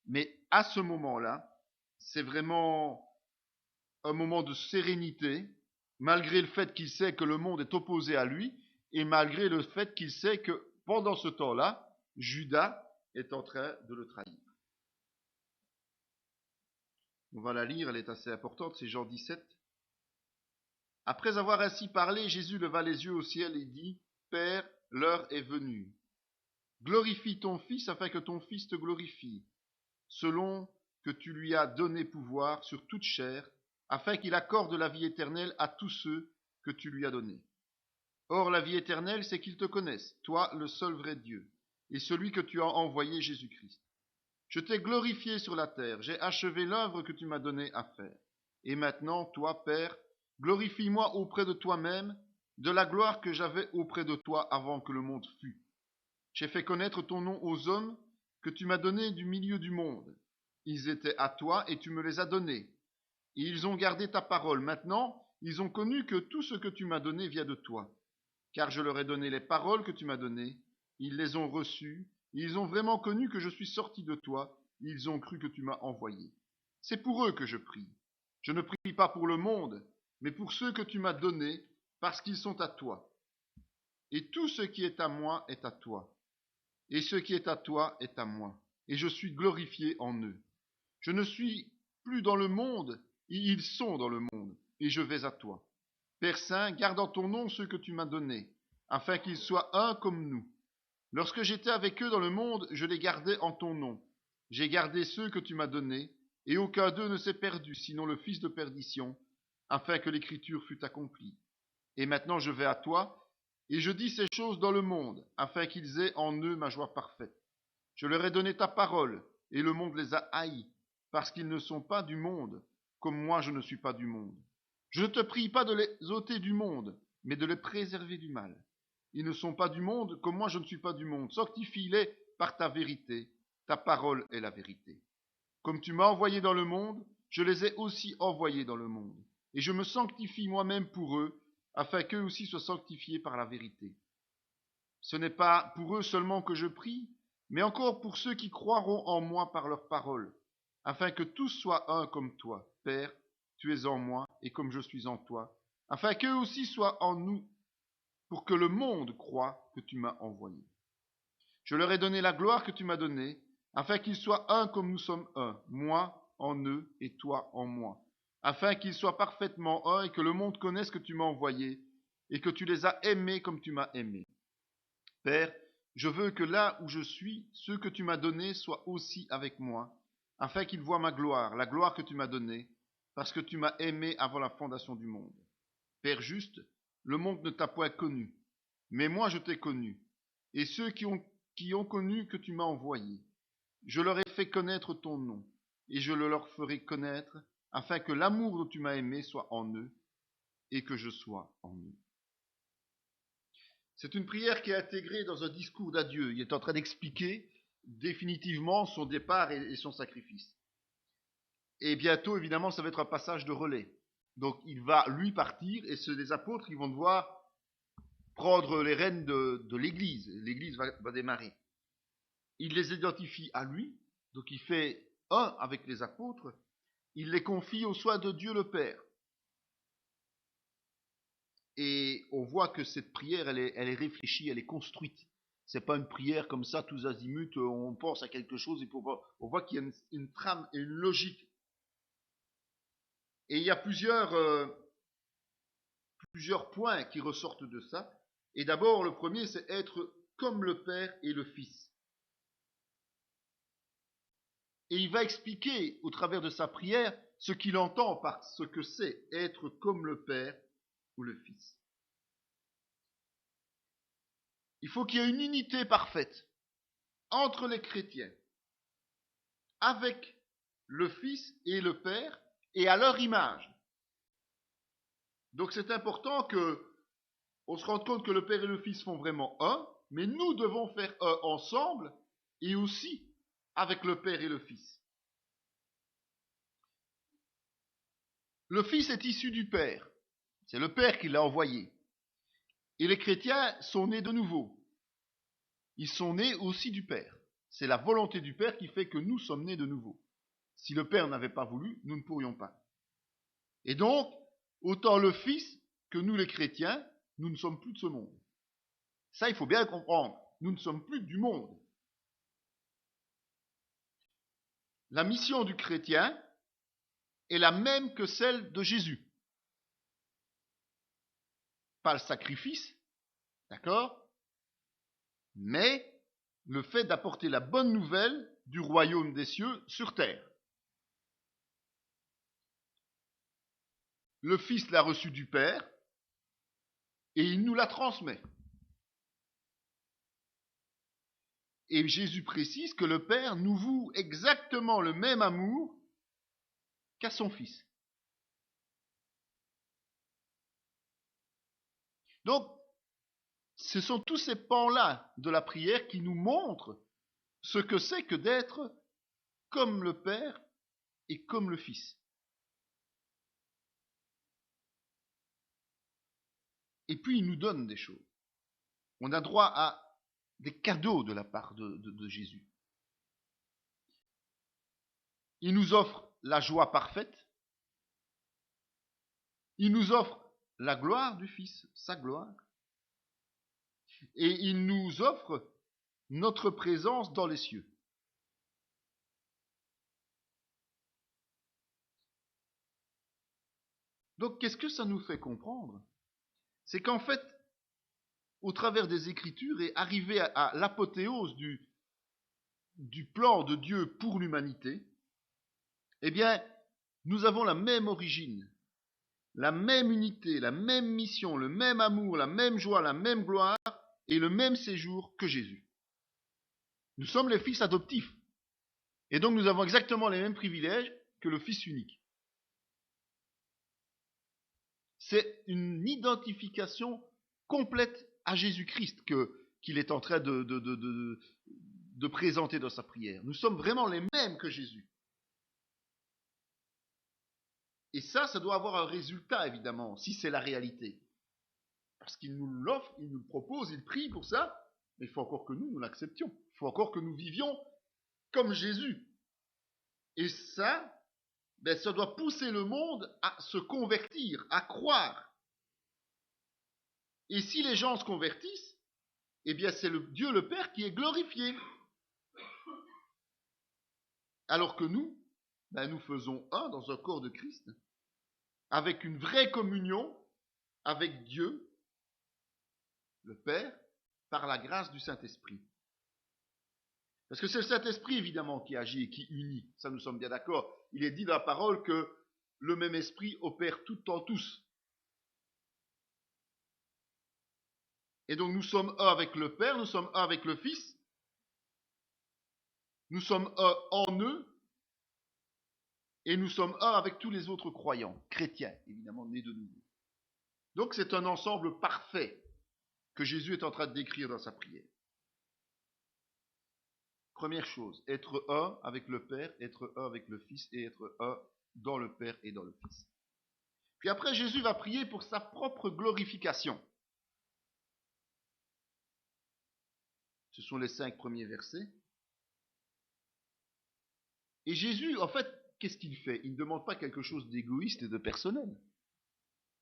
Mais à ce moment-là, c'est vraiment un moment de sérénité, malgré le fait qu'il sait que le monde est opposé à lui, et malgré le fait qu'il sait que pendant ce temps-là, Judas est en train de le trahir. On va la lire, elle est assez importante, c'est Jean 17. Après avoir ainsi parlé, Jésus leva les yeux au ciel et dit, Père, l'heure est venue. Glorifie ton Fils afin que ton Fils te glorifie, selon que tu lui as donné pouvoir sur toute chair, afin qu'il accorde la vie éternelle à tous ceux que tu lui as donnés. Or la vie éternelle, c'est qu'ils te connaissent, toi le seul vrai Dieu, et celui que tu as envoyé, Jésus-Christ. Je t'ai glorifié sur la terre, j'ai achevé l'œuvre que tu m'as donnée à faire. Et maintenant, toi, Père, glorifie-moi auprès de toi-même de la gloire que j'avais auprès de toi avant que le monde fût. J'ai fait connaître ton nom aux hommes que tu m'as donnés du milieu du monde. Ils étaient à toi et tu me les as donnés. Et ils ont gardé ta parole. Maintenant, ils ont connu que tout ce que tu m'as donné vient de toi. Car je leur ai donné les paroles que tu m'as données. Ils les ont reçues. Ils ont vraiment connu que je suis sorti de toi. Ils ont cru que tu m'as envoyé. C'est pour eux que je prie. Je ne prie pas pour le monde, mais pour ceux que tu m'as donnés, parce qu'ils sont à toi. Et tout ce qui est à moi est à toi. Et ce qui est à toi est à moi. Et je suis glorifié en eux. Je ne suis plus dans le monde, et ils sont dans le monde, et je vais à toi. Père Saint, garde en ton nom ceux que tu m'as donnés, afin qu'ils soient un comme nous. Lorsque j'étais avec eux dans le monde, je les gardais en ton nom. J'ai gardé ceux que tu m'as donnés, et aucun d'eux ne s'est perdu, sinon le fils de perdition, afin que l'écriture fût accomplie. Et maintenant je vais à toi, et je dis ces choses dans le monde, afin qu'ils aient en eux ma joie parfaite. Je leur ai donné ta parole, et le monde les a haïs, parce qu'ils ne sont pas du monde, comme moi je ne suis pas du monde. Je ne te prie pas de les ôter du monde, mais de les préserver du mal. Ils ne sont pas du monde, comme moi je ne suis pas du monde. Sanctifie-les par ta vérité. Ta parole est la vérité. Comme tu m'as envoyé dans le monde, je les ai aussi envoyés dans le monde. Et je me sanctifie moi-même pour eux, afin qu'eux aussi soient sanctifiés par la vérité. Ce n'est pas pour eux seulement que je prie, mais encore pour ceux qui croiront en moi par leur parole, afin que tous soient un comme toi, Père, tu es en moi, et comme je suis en toi, afin qu'eux aussi soient en nous, pour que le monde croie que tu m'as envoyé. Je leur ai donné la gloire que tu m'as donnée, afin qu'ils soient un comme nous sommes un, moi en eux et toi en moi, afin qu'ils soient parfaitement un et que le monde connaisse que tu m'as envoyé, et que tu les as aimés comme tu m'as aimé. Père, je veux que là où je suis, ceux que tu m'as donnés soient aussi avec moi, afin qu'ils voient ma gloire, la gloire que tu m'as donnée, parce que tu m'as aimé avant la fondation du monde. Père juste, le monde ne t'a point connu, mais moi je t'ai connu, et ceux qui ont connu que tu m'as envoyé. Je leur ai fait connaître ton nom, et je le leur ferai connaître, afin que l'amour dont tu m'as aimé soit en eux, et que je sois en eux. C'est une prière qui est intégrée dans un discours d'adieu. Il est en train d'expliquer définitivement son départ et son sacrifice. Et bientôt, évidemment, ça va être un passage de relais. Donc, il va, lui, partir, et les apôtres, ils vont devoir prendre les rênes de l'Église. L'Église va démarrer. Il les identifie à lui, donc il fait un avec les apôtres, il les confie au soin de Dieu le Père. Et on voit que cette prière, elle est réfléchie, elle est construite. C'est pas une prière comme ça, tous azimuts, on pense à quelque chose et on voit qu'il y a une trame et une logique. Et il y a plusieurs plusieurs points qui ressortent de ça. Et d'abord, le premier, c'est être comme le Père et le Fils. Et il va expliquer, au travers de sa prière, ce qu'il entend par ce que c'est être comme le Père ou le Fils. Il faut qu'il y ait une unité parfaite entre les chrétiens, avec le Fils et le Père, et à leur image. Donc c'est important qu'on se rende compte que le Père et le Fils font vraiment un, mais nous devons faire un ensemble, et aussi avec le Père et le Fils. Le Fils est issu du Père. C'est le Père qui l'a envoyé. Et les chrétiens sont nés de nouveau. Ils sont nés aussi du Père. C'est la volonté du Père qui fait que nous sommes nés de nouveau. Si le Père n'avait pas voulu, nous ne pourrions pas. Et donc, autant le Fils que nous les chrétiens, nous ne sommes plus de ce monde. Ça, il faut bien le comprendre. Nous ne sommes plus du monde. La mission du chrétien est la même que celle de Jésus. Pas le sacrifice, d'accord? Mais le fait d'apporter la bonne nouvelle du royaume des cieux sur terre. Le Fils l'a reçu du Père et il nous la transmet. Et Jésus précise que le Père nous voue exactement le même amour qu'à son Fils. Donc, ce sont tous ces pans-là de la prière qui nous montrent ce que c'est que d'être comme le Père et comme le Fils. Et puis, il nous donne des choses. On a droit à des cadeaux de la part de Jésus. Il nous offre la joie parfaite. Il nous offre la gloire du Fils, sa gloire. Et il nous offre notre présence dans les cieux. Donc, qu'est-ce que ça nous fait comprendre? C'est qu'en fait, au travers des Écritures, et arrivé à l'apothéose du plan de Dieu pour l'humanité, eh bien, nous avons la même origine, la même unité, la même mission, le même amour, la même joie, la même gloire et le même séjour que Jésus. Nous sommes les fils adoptifs. Et donc nous avons exactement les mêmes privilèges que le Fils unique. C'est une identification complète à Jésus-Christ qu'il est en train de présenter dans sa prière. Nous sommes vraiment les mêmes que Jésus. Et ça doit avoir un résultat, évidemment, si c'est la réalité. Parce qu'il nous l'offre, il nous le propose, il prie pour ça, mais il faut encore que nous l'acceptions. Il faut encore que nous vivions comme Jésus. Et ça doit pousser le monde à se convertir, à croire. Et si les gens se convertissent, eh bien c'est Dieu le Père qui est glorifié. Alors que nous, nous faisons un dans un corps de Christ, avec une vraie communion avec Dieu, le Père, par la grâce du Saint-Esprit. Parce que c'est le Saint-Esprit, évidemment, qui agit et qui unit. Ça, nous sommes bien d'accord. Il est dit dans la parole que le même Esprit opère tout en tous. Et donc, nous sommes un avec le Père, nous sommes un avec le Fils, nous sommes un en eux, et nous sommes un avec tous les autres croyants, chrétiens, évidemment, nés de nouveau. Donc, c'est un ensemble parfait que Jésus est en train de décrire dans sa prière. Première chose, être un avec le Père, être un avec le Fils et être un dans le Père et dans le Fils. Puis après, Jésus va prier pour sa propre glorification. Ce sont les 5 premiers versets. Et Jésus, en fait, qu'est-ce qu'il fait? Il ne demande pas quelque chose d'égoïste et de personnel.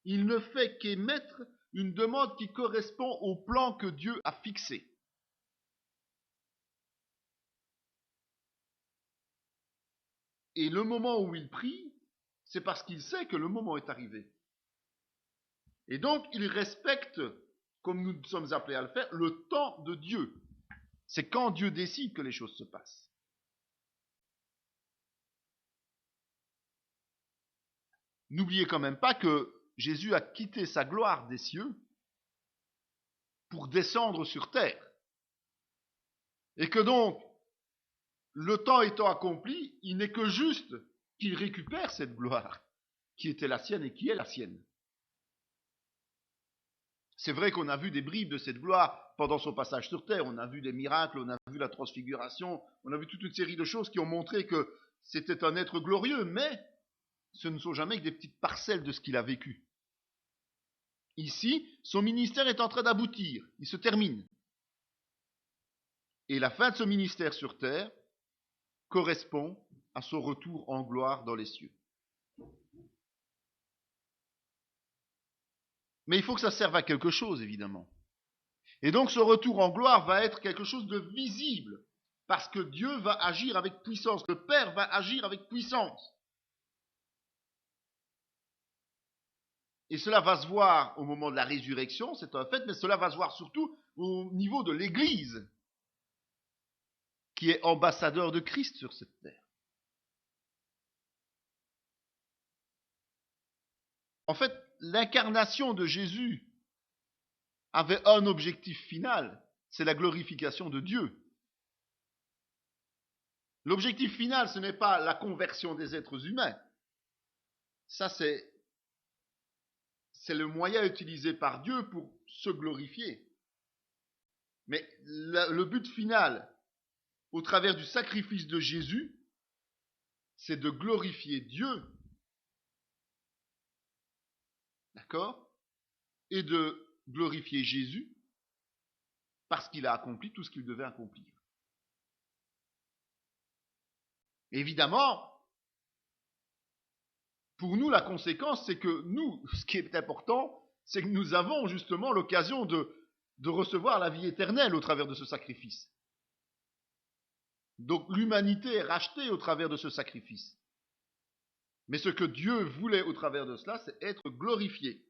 Il ne fait qu'émettre une demande qui correspond au plan que Dieu a fixé. Et le moment où il prie, c'est parce qu'il sait que le moment est arrivé. Et donc, il respecte, comme nous sommes appelés à le faire, le temps de Dieu. C'est quand Dieu décide que les choses se passent. N'oubliez quand même pas que Jésus a quitté sa gloire des cieux pour descendre sur terre. Et que donc, le temps étant accompli, il n'est que juste qu'il récupère cette gloire qui était la sienne et qui est la sienne. C'est vrai qu'on a vu des bribes de cette gloire pendant son passage sur terre. On a vu des miracles, on a vu la transfiguration, on a vu toute une série de choses qui ont montré que c'était un être glorieux, mais ce ne sont jamais que des petites parcelles de ce qu'il a vécu. Ici, son ministère est en train d'aboutir, il se termine. Et la fin de ce ministère sur terre correspond à son retour en gloire dans les cieux. Mais il faut que ça serve à quelque chose, évidemment. Et donc ce retour en gloire va être quelque chose de visible, parce que Dieu va agir avec puissance, le Père va agir avec puissance. Et cela va se voir au moment de la résurrection, c'est un fait, mais cela va se voir surtout au niveau de l'Église, qui est ambassadeur de Christ sur cette terre. En fait, l'incarnation de Jésus avait un objectif final, c'est la glorification de Dieu. L'objectif final, ce n'est pas la conversion des êtres humains. Ça, c'est le moyen utilisé par Dieu pour se glorifier. Mais le but final, au travers du sacrifice de Jésus, c'est de glorifier Dieu. D'accord ? Et de glorifier Jésus parce qu'il a accompli tout ce qu'il devait accomplir. Évidemment, pour nous, la conséquence, c'est que nous, ce qui est important, c'est que nous avons justement l'occasion de recevoir la vie éternelle au travers de ce sacrifice. Donc l'humanité est rachetée au travers de ce sacrifice. Mais ce que Dieu voulait au travers de cela, c'est être glorifié.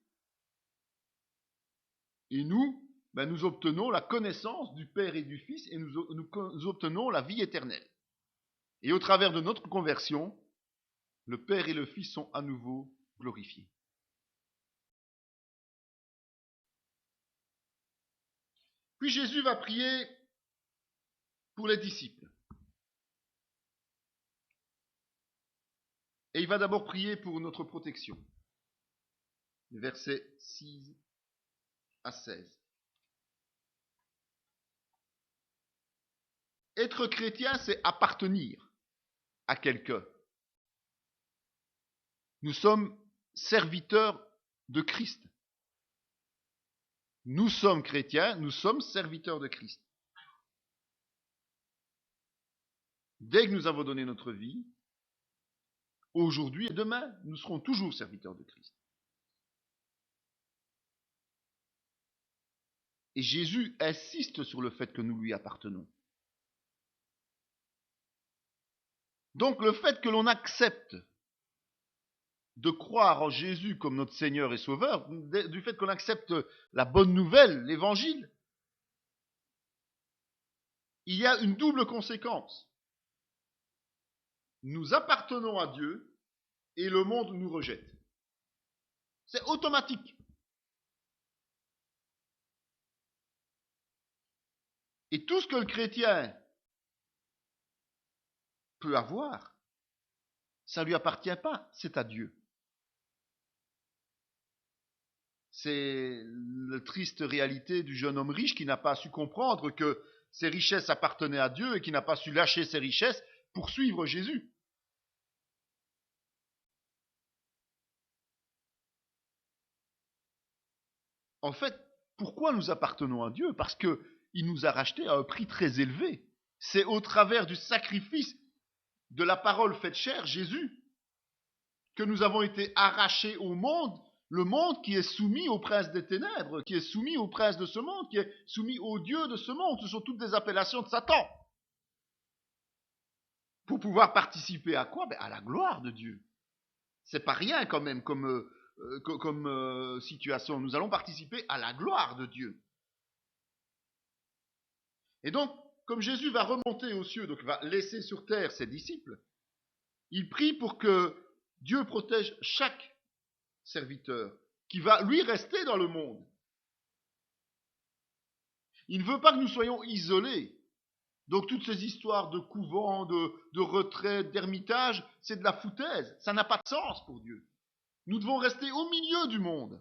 Et nous, nous obtenons la connaissance du Père et du Fils et nous obtenons la vie éternelle. Et au travers de notre conversion, le Père et le Fils sont à nouveau glorifiés. Puis Jésus va prier pour les disciples. Et il va d'abord prier pour notre protection. Versets 6 à 16. Être chrétien, c'est appartenir à quelqu'un. Nous sommes serviteurs de Christ. Nous sommes chrétiens, nous sommes serviteurs de Christ. Dès que nous avons donné notre vie, aujourd'hui et demain, nous serons toujours serviteurs de Christ. Et Jésus insiste sur le fait que nous lui appartenons. Donc le fait que l'on accepte de croire en Jésus comme notre Seigneur et Sauveur, du fait qu'on accepte la bonne nouvelle, l'évangile, il y a une double conséquence. Nous appartenons à Dieu et le monde nous rejette. C'est automatique. Et tout ce que le chrétien peut avoir, ça ne lui appartient pas, c'est à Dieu. C'est la triste réalité du jeune homme riche qui n'a pas su comprendre que ses richesses appartenaient à Dieu et qui n'a pas su lâcher ses richesses pour suivre Jésus. En fait, pourquoi nous appartenons à Dieu ? Parce qu'il nous a rachetés à un prix très élevé. C'est au travers du sacrifice de la parole faite chair, Jésus, que nous avons été arrachés au monde, le monde qui est soumis au prince des ténèbres, qui est soumis au prince de ce monde, qui est soumis au Dieu de ce monde. Ce sont toutes des appellations de Satan. Pour pouvoir participer à quoi ? À la gloire de Dieu. C'est pas rien quand même comme comme situation. Nous allons participer à la gloire de Dieu. Et donc, comme Jésus va remonter aux cieux, donc va laisser sur terre ses disciples, il prie pour que Dieu protège chaque serviteur qui va lui rester dans le monde. Il ne veut pas que nous soyons isolés. Donc toutes ces histoires de couvents, de retraite, d'ermitage, c'est de la foutaise. Ça n'a pas de sens pour Dieu. Nous devons rester au milieu du monde,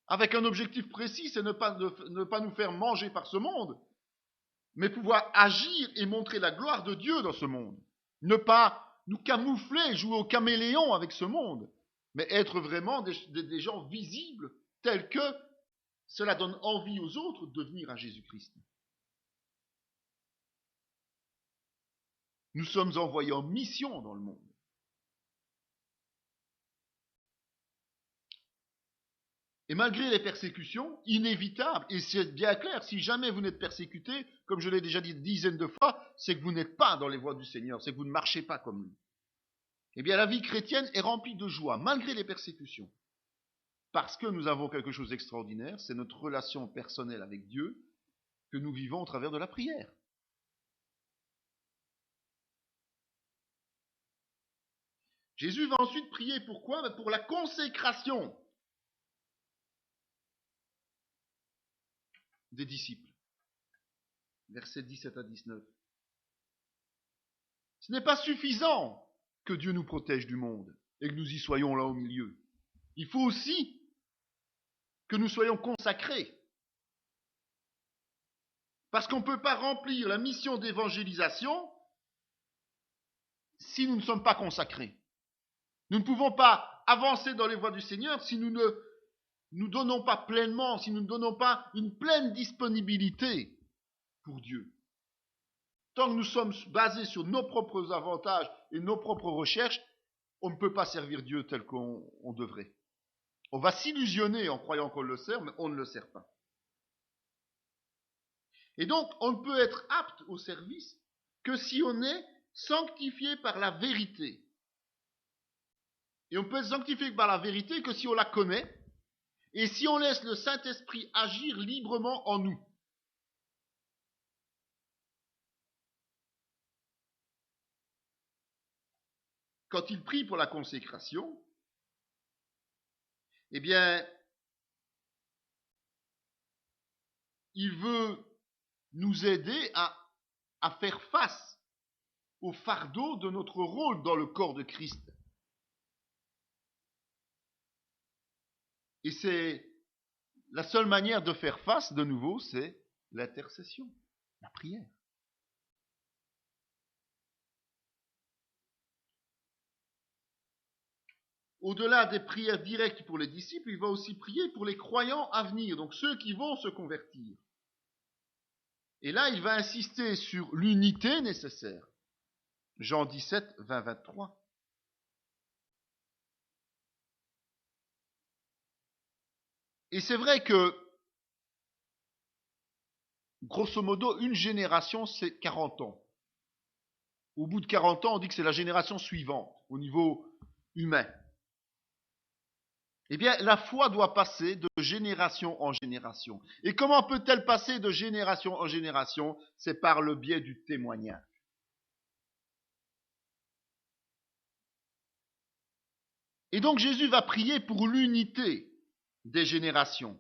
avec un objectif précis, c'est ne pas nous faire manger par ce monde, mais pouvoir agir et montrer la gloire de Dieu dans ce monde. Ne pas nous camoufler, jouer au caméléon avec ce monde, mais être vraiment des gens visibles, tels que cela donne envie aux autres de venir à Jésus-Christ. Nous sommes envoyés en mission dans le monde. Et malgré les persécutions inévitables, et c'est bien clair, si jamais vous n'êtes persécuté, comme je l'ai déjà dit dizaines de fois, c'est que vous n'êtes pas dans les voies du Seigneur, c'est que vous ne marchez pas comme lui. Eh bien, la vie chrétienne est remplie de joie, malgré les persécutions. Parce que nous avons quelque chose d'extraordinaire, c'est notre relation personnelle avec Dieu que nous vivons au travers de la prière. Jésus va ensuite prier pourquoi ? Pour la consécration des disciples. Versets 17 à 19. Ce n'est pas suffisant que Dieu nous protège du monde et que nous y soyons là au milieu. Il faut aussi que nous soyons consacrés. Parce qu'on ne peut pas remplir la mission d'évangélisation si nous ne sommes pas consacrés. Nous ne pouvons pas avancer dans les voies du Seigneur si nous ne nous donnons pas pleinement, si nous ne donnons pas une pleine disponibilité pour Dieu. Tant que nous sommes basés sur nos propres avantages et nos propres recherches, on ne peut pas servir Dieu tel qu'on devrait. On va s'illusionner en croyant qu'on le sert, mais on ne le sert pas. Et donc, on ne peut être apte au service que si on est sanctifié par la vérité. Et on peut être sanctifié par la vérité que si on la connaît et si on laisse le Saint-Esprit agir librement en nous. Quand il prie pour la consécration, eh bien, il veut nous aider à faire face au fardeau de notre rôle dans le corps de Christ. Et c'est la seule manière de faire face, de nouveau, c'est l'intercession, la prière. Au-delà des prières directes pour les disciples, il va aussi prier pour les croyants à venir, donc ceux qui vont se convertir. Et là, il va insister sur l'unité nécessaire. Jean 17, 20, 23. Et c'est vrai que, grosso modo, une génération, c'est 40 ans. Au bout de 40 ans, on dit que c'est la génération suivante, au niveau humain. Eh bien, la foi doit passer de génération en génération. Et comment peut-elle passer de génération en génération ? C'est par le biais du témoignage. Et donc Jésus va prier pour l'unité des générations.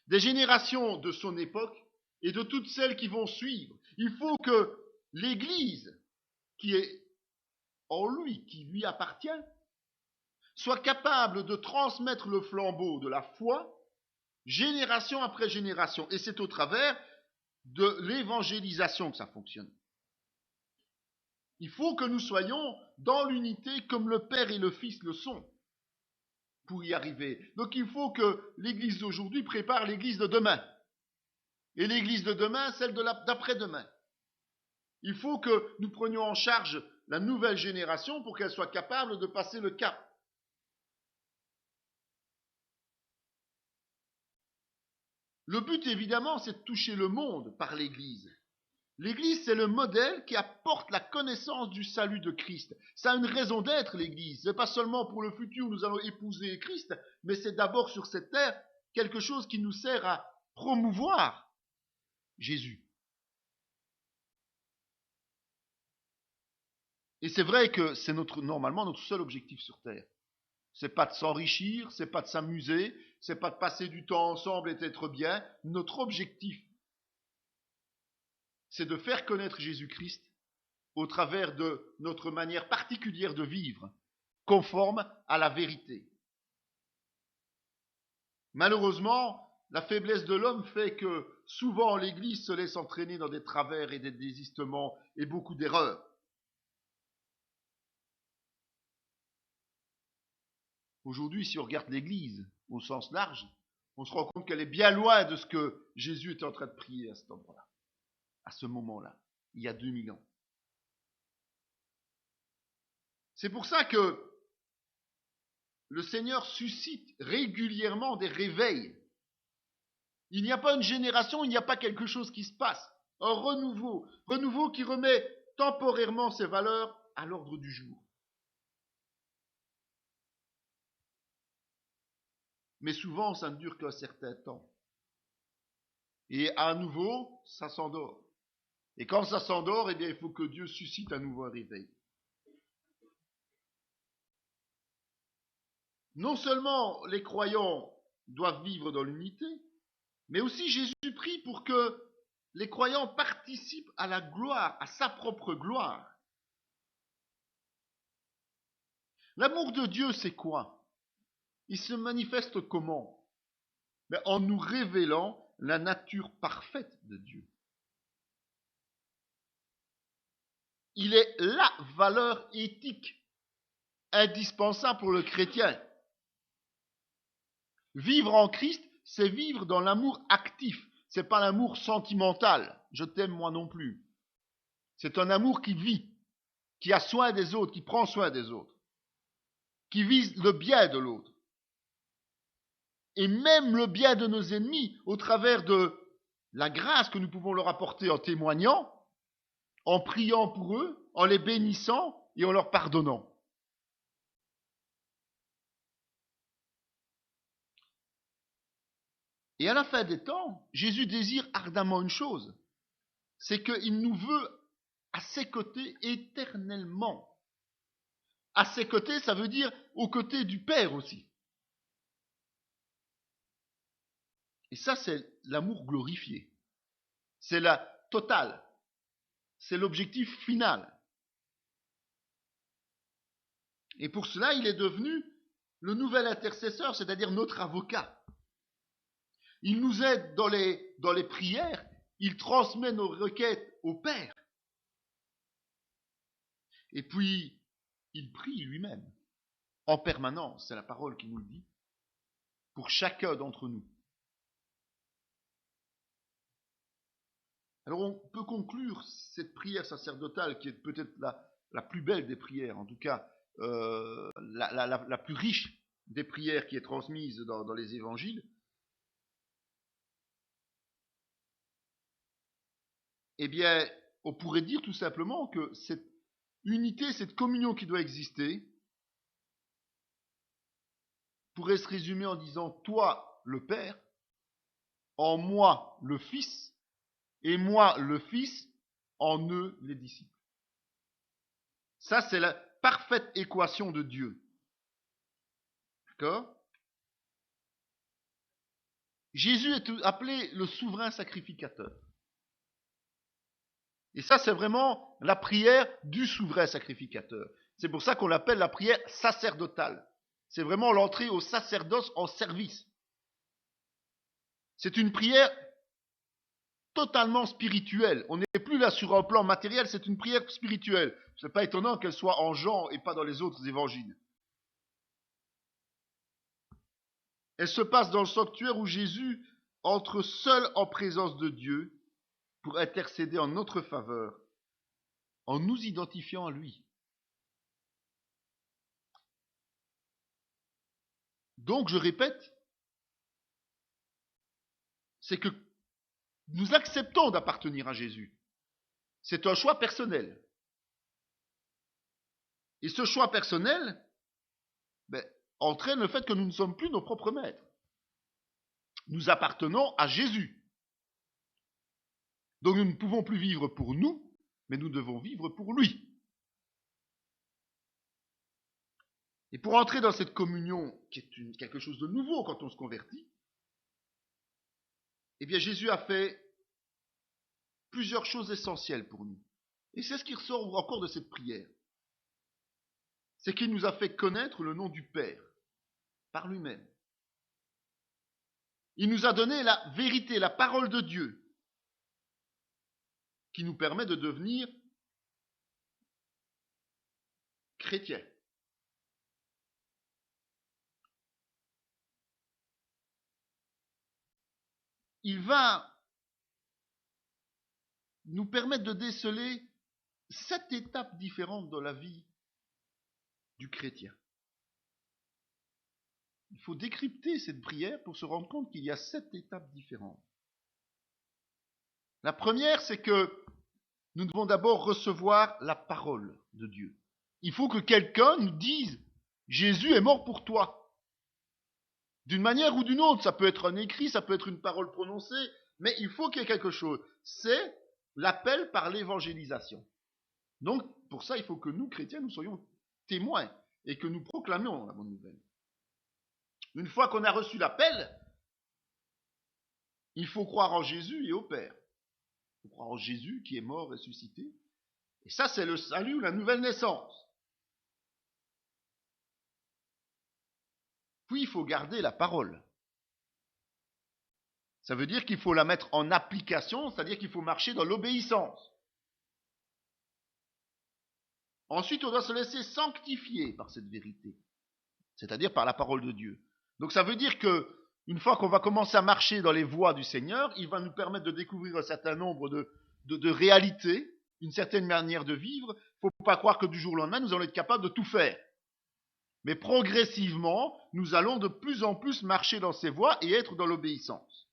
Des générations de son époque et de toutes celles qui vont suivre. Il faut que l'Église, qui est en lui, qui lui appartient, soit capable de transmettre le flambeau de la foi, génération après génération. Et c'est au travers de l'évangélisation que ça fonctionne. Il faut que nous soyons dans l'unité comme le Père et le Fils le sont pour y arriver. Donc il faut que l'Église d'aujourd'hui prépare l'Église de demain. Et l'Église de demain, celle d'après-demain. Il faut que nous prenions en charge la nouvelle génération pour qu'elle soit capable de passer le cap. Le but, évidemment, c'est de toucher le monde par l'Église. L'Église, c'est le modèle qui apporte la connaissance du salut de Christ. Ça a une raison d'être, l'Église. Ce n'est pas seulement pour le futur où nous allons épouser Christ, mais c'est d'abord sur cette terre quelque chose qui nous sert à promouvoir Jésus. Et c'est vrai que c'est normalement notre seul objectif sur terre. C'est pas de s'enrichir, c'est pas de s'amuser, c'est pas de passer du temps ensemble et d'être bien. Notre objectif, c'est de faire connaître Jésus-Christ au travers de notre manière particulière de vivre, conforme à la vérité. Malheureusement, la faiblesse de l'homme fait que souvent l'Église se laisse entraîner dans des travers et des désistements et beaucoup d'erreurs. Aujourd'hui, si on regarde l'Église au sens large, on se rend compte qu'elle est bien loin de ce que Jésus était en train de prier à cet endroit-là, à ce moment-là, il y a 2000 ans. C'est pour ça que le Seigneur suscite régulièrement des réveils. Il n'y a pas une génération, il n'y a pas quelque chose qui se passe. Un renouveau qui remet temporairement ses valeurs à l'ordre du jour. Mais souvent, ça ne dure qu'un certain temps. Et à nouveau, ça s'endort. Et quand ça s'endort, eh bien, il faut que Dieu suscite à nouveau un réveil. Non seulement les croyants doivent vivre dans l'unité, mais aussi Jésus prie pour que les croyants participent à la gloire, à sa propre gloire. L'amour de Dieu, c'est quoi? Il se manifeste comment? Mais en nous révélant la nature parfaite de Dieu. Il est la valeur éthique indispensable pour le chrétien. Vivre en Christ, c'est vivre dans l'amour actif. C'est pas l'amour sentimental. Je t'aime moi non plus. C'est un amour qui vit, qui a soin des autres, qui prend soin des autres, qui vise le bien de l'autre. Et même le bien de nos ennemis au travers de la grâce que nous pouvons leur apporter en témoignant, en priant pour eux, en les bénissant et en leur pardonnant. Et à la fin des temps, Jésus désire ardemment une chose, c'est qu'il nous veut à ses côtés éternellement. À ses côtés, ça veut dire aux côtés du Père aussi. Et ça, c'est l'amour glorifié. C'est la totale. C'est l'objectif final. Et pour cela, il est devenu le nouvel intercesseur, c'est-à-dire notre avocat. Il nous aide dans les prières, il transmet nos requêtes au Père. Et puis, il prie lui-même, en permanence, c'est la parole qui nous le dit, pour chacun d'entre nous. Alors on peut conclure cette prière sacerdotale, qui est peut-être la plus belle des prières, en tout cas la plus riche des prières qui est transmise dans les évangiles. Eh bien, on pourrait dire tout simplement que cette unité, cette communion qui doit exister, pourrait se résumer en disant toi, le Père, en moi, le Fils, et moi, le Fils, en eux, les disciples. Ça, c'est la parfaite équation de Dieu. D'accord? Jésus est appelé le souverain sacrificateur. Et ça, c'est vraiment la prière du souverain sacrificateur. C'est pour ça qu'on l'appelle la prière sacerdotale. C'est vraiment l'entrée au sacerdoce en service. C'est une prière totalement spirituelle. On n'est plus là sur un plan matériel, c'est une prière spirituelle. Ce n'est pas étonnant qu'elle soit en Jean et pas dans les autres évangiles. Elle se passe dans le sanctuaire où Jésus entre seul en présence de Dieu pour intercéder en notre faveur, en nous identifiant à lui. Donc, je répète, c'est que nous acceptons d'appartenir à Jésus. c'est un choix personnel. Et ce choix personnel entraîne le fait que nous ne sommes plus nos propres maîtres. Nous appartenons à Jésus. Donc nous ne pouvons plus vivre pour nous, mais nous devons vivre pour lui. Et pour entrer dans cette communion, qui est quelque chose de nouveau quand on se convertit, eh bien Jésus a fait plusieurs choses essentielles pour nous. Et c'est ce qui ressort encore de cette prière. C'est qu'il nous a fait connaître le nom du Père, par lui-même. Il nous a donné la vérité, la parole de Dieu, qui nous permet de devenir chrétiens. Il va nous permettre de déceler 7 étapes différentes de la vie du chrétien. Il faut décrypter cette prière pour se rendre compte qu'il y a 7 étapes différentes. La première, c'est que nous devons d'abord recevoir la parole de Dieu. Il faut que quelqu'un nous dise « Jésus est mort pour toi ». D'une manière ou d'une autre, ça peut être un écrit, ça peut être une parole prononcée, mais il faut qu'il y ait quelque chose. C'est l'appel par l'évangélisation. Donc, pour ça, il faut que nous, chrétiens, nous soyons témoins et que nous proclamions la bonne nouvelle. Une fois qu'on a reçu l'appel, il faut croire en Jésus et au Père. Il faut croire en Jésus qui est mort, ressuscité. Et ça, c'est le salut ou la nouvelle naissance. Puis, il faut garder la parole. Ça veut dire qu'il faut la mettre en application, c'est-à-dire qu'il faut marcher dans l'obéissance. Ensuite, on doit se laisser sanctifier par cette vérité, c'est-à-dire par la parole de Dieu. Donc ça veut dire que une fois qu'on va commencer à marcher dans les voies du Seigneur, il va nous permettre de découvrir un certain nombre de réalités, une certaine manière de vivre. Il ne faut pas croire que du jour au lendemain, nous allons être capables de tout faire. Mais progressivement, nous allons de plus en plus marcher dans ces voies et être dans l'obéissance.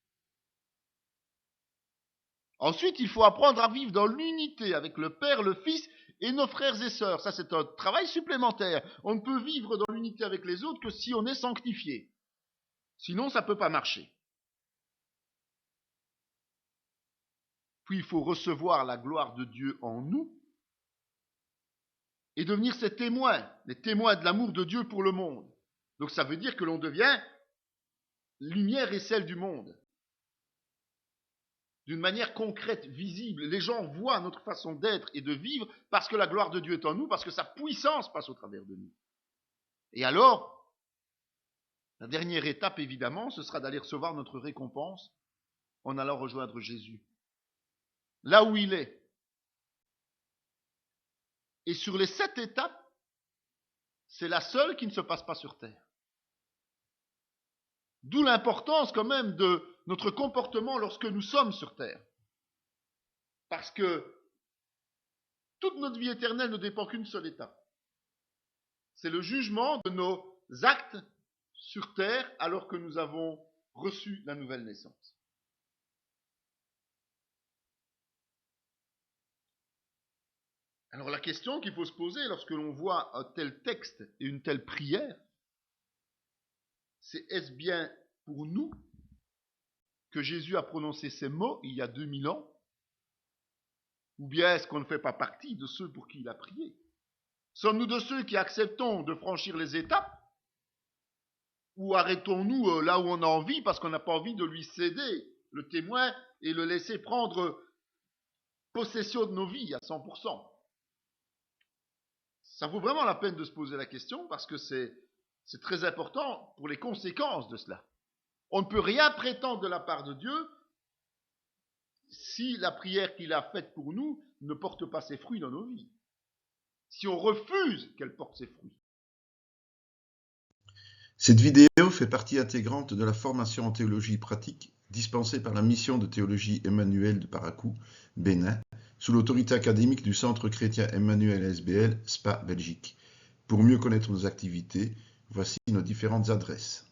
Ensuite, il faut apprendre à vivre dans l'unité avec le Père, le Fils et nos frères et sœurs. Ça, c'est un travail supplémentaire. On ne peut vivre dans l'unité avec les autres que si on est sanctifié. Sinon, ça ne peut pas marcher. Puis, il faut recevoir la gloire de Dieu en nous et devenir ses témoins, les témoins de l'amour de Dieu pour le monde. Donc, ça veut dire que l'on devient lumière et sel du monde. D'une manière concrète, visible. Les gens voient notre façon d'être et de vivre parce que la gloire de Dieu est en nous, parce que sa puissance passe au travers de nous. Et alors, la dernière étape, évidemment, ce sera d'aller recevoir notre récompense en allant rejoindre Jésus. Là où il est. Et sur les 7 étapes, c'est la seule qui ne se passe pas sur terre. D'où l'importance quand même de notre comportement lorsque nous sommes sur terre. Parce que toute notre vie éternelle ne dépend qu'une seule étape. C'est le jugement de nos actes sur terre alors que nous avons reçu la nouvelle naissance. Alors la question qu'il faut se poser lorsque l'on voit un tel texte et une telle prière, c'est est-ce bien pour nous que Jésus a prononcé ces mots il y a 2000 ans? Ou bien est-ce qu'on ne fait pas partie de ceux pour qui il a prié? Sommes-nous de ceux qui acceptons de franchir les étapes? Ou arrêtons-nous là où on a envie parce qu'on n'a pas envie de lui céder le témoin et le laisser prendre possession de nos vies à 100%? Ça vaut vraiment la peine de se poser la question parce que c'est très important pour les conséquences de cela. On ne peut rien prétendre de la part de Dieu si la prière qu'il a faite pour nous ne porte pas ses fruits dans nos vies. Si on refuse qu'elle porte ses fruits. Cette vidéo fait partie intégrante de la formation en théologie pratique dispensée par la mission de théologie Emmanuel de Paracou, Bénin, sous l'autorité académique du Centre chrétien Emmanuel SBL, Spa, Belgique. Pour mieux connaître nos activités, voici nos différentes adresses.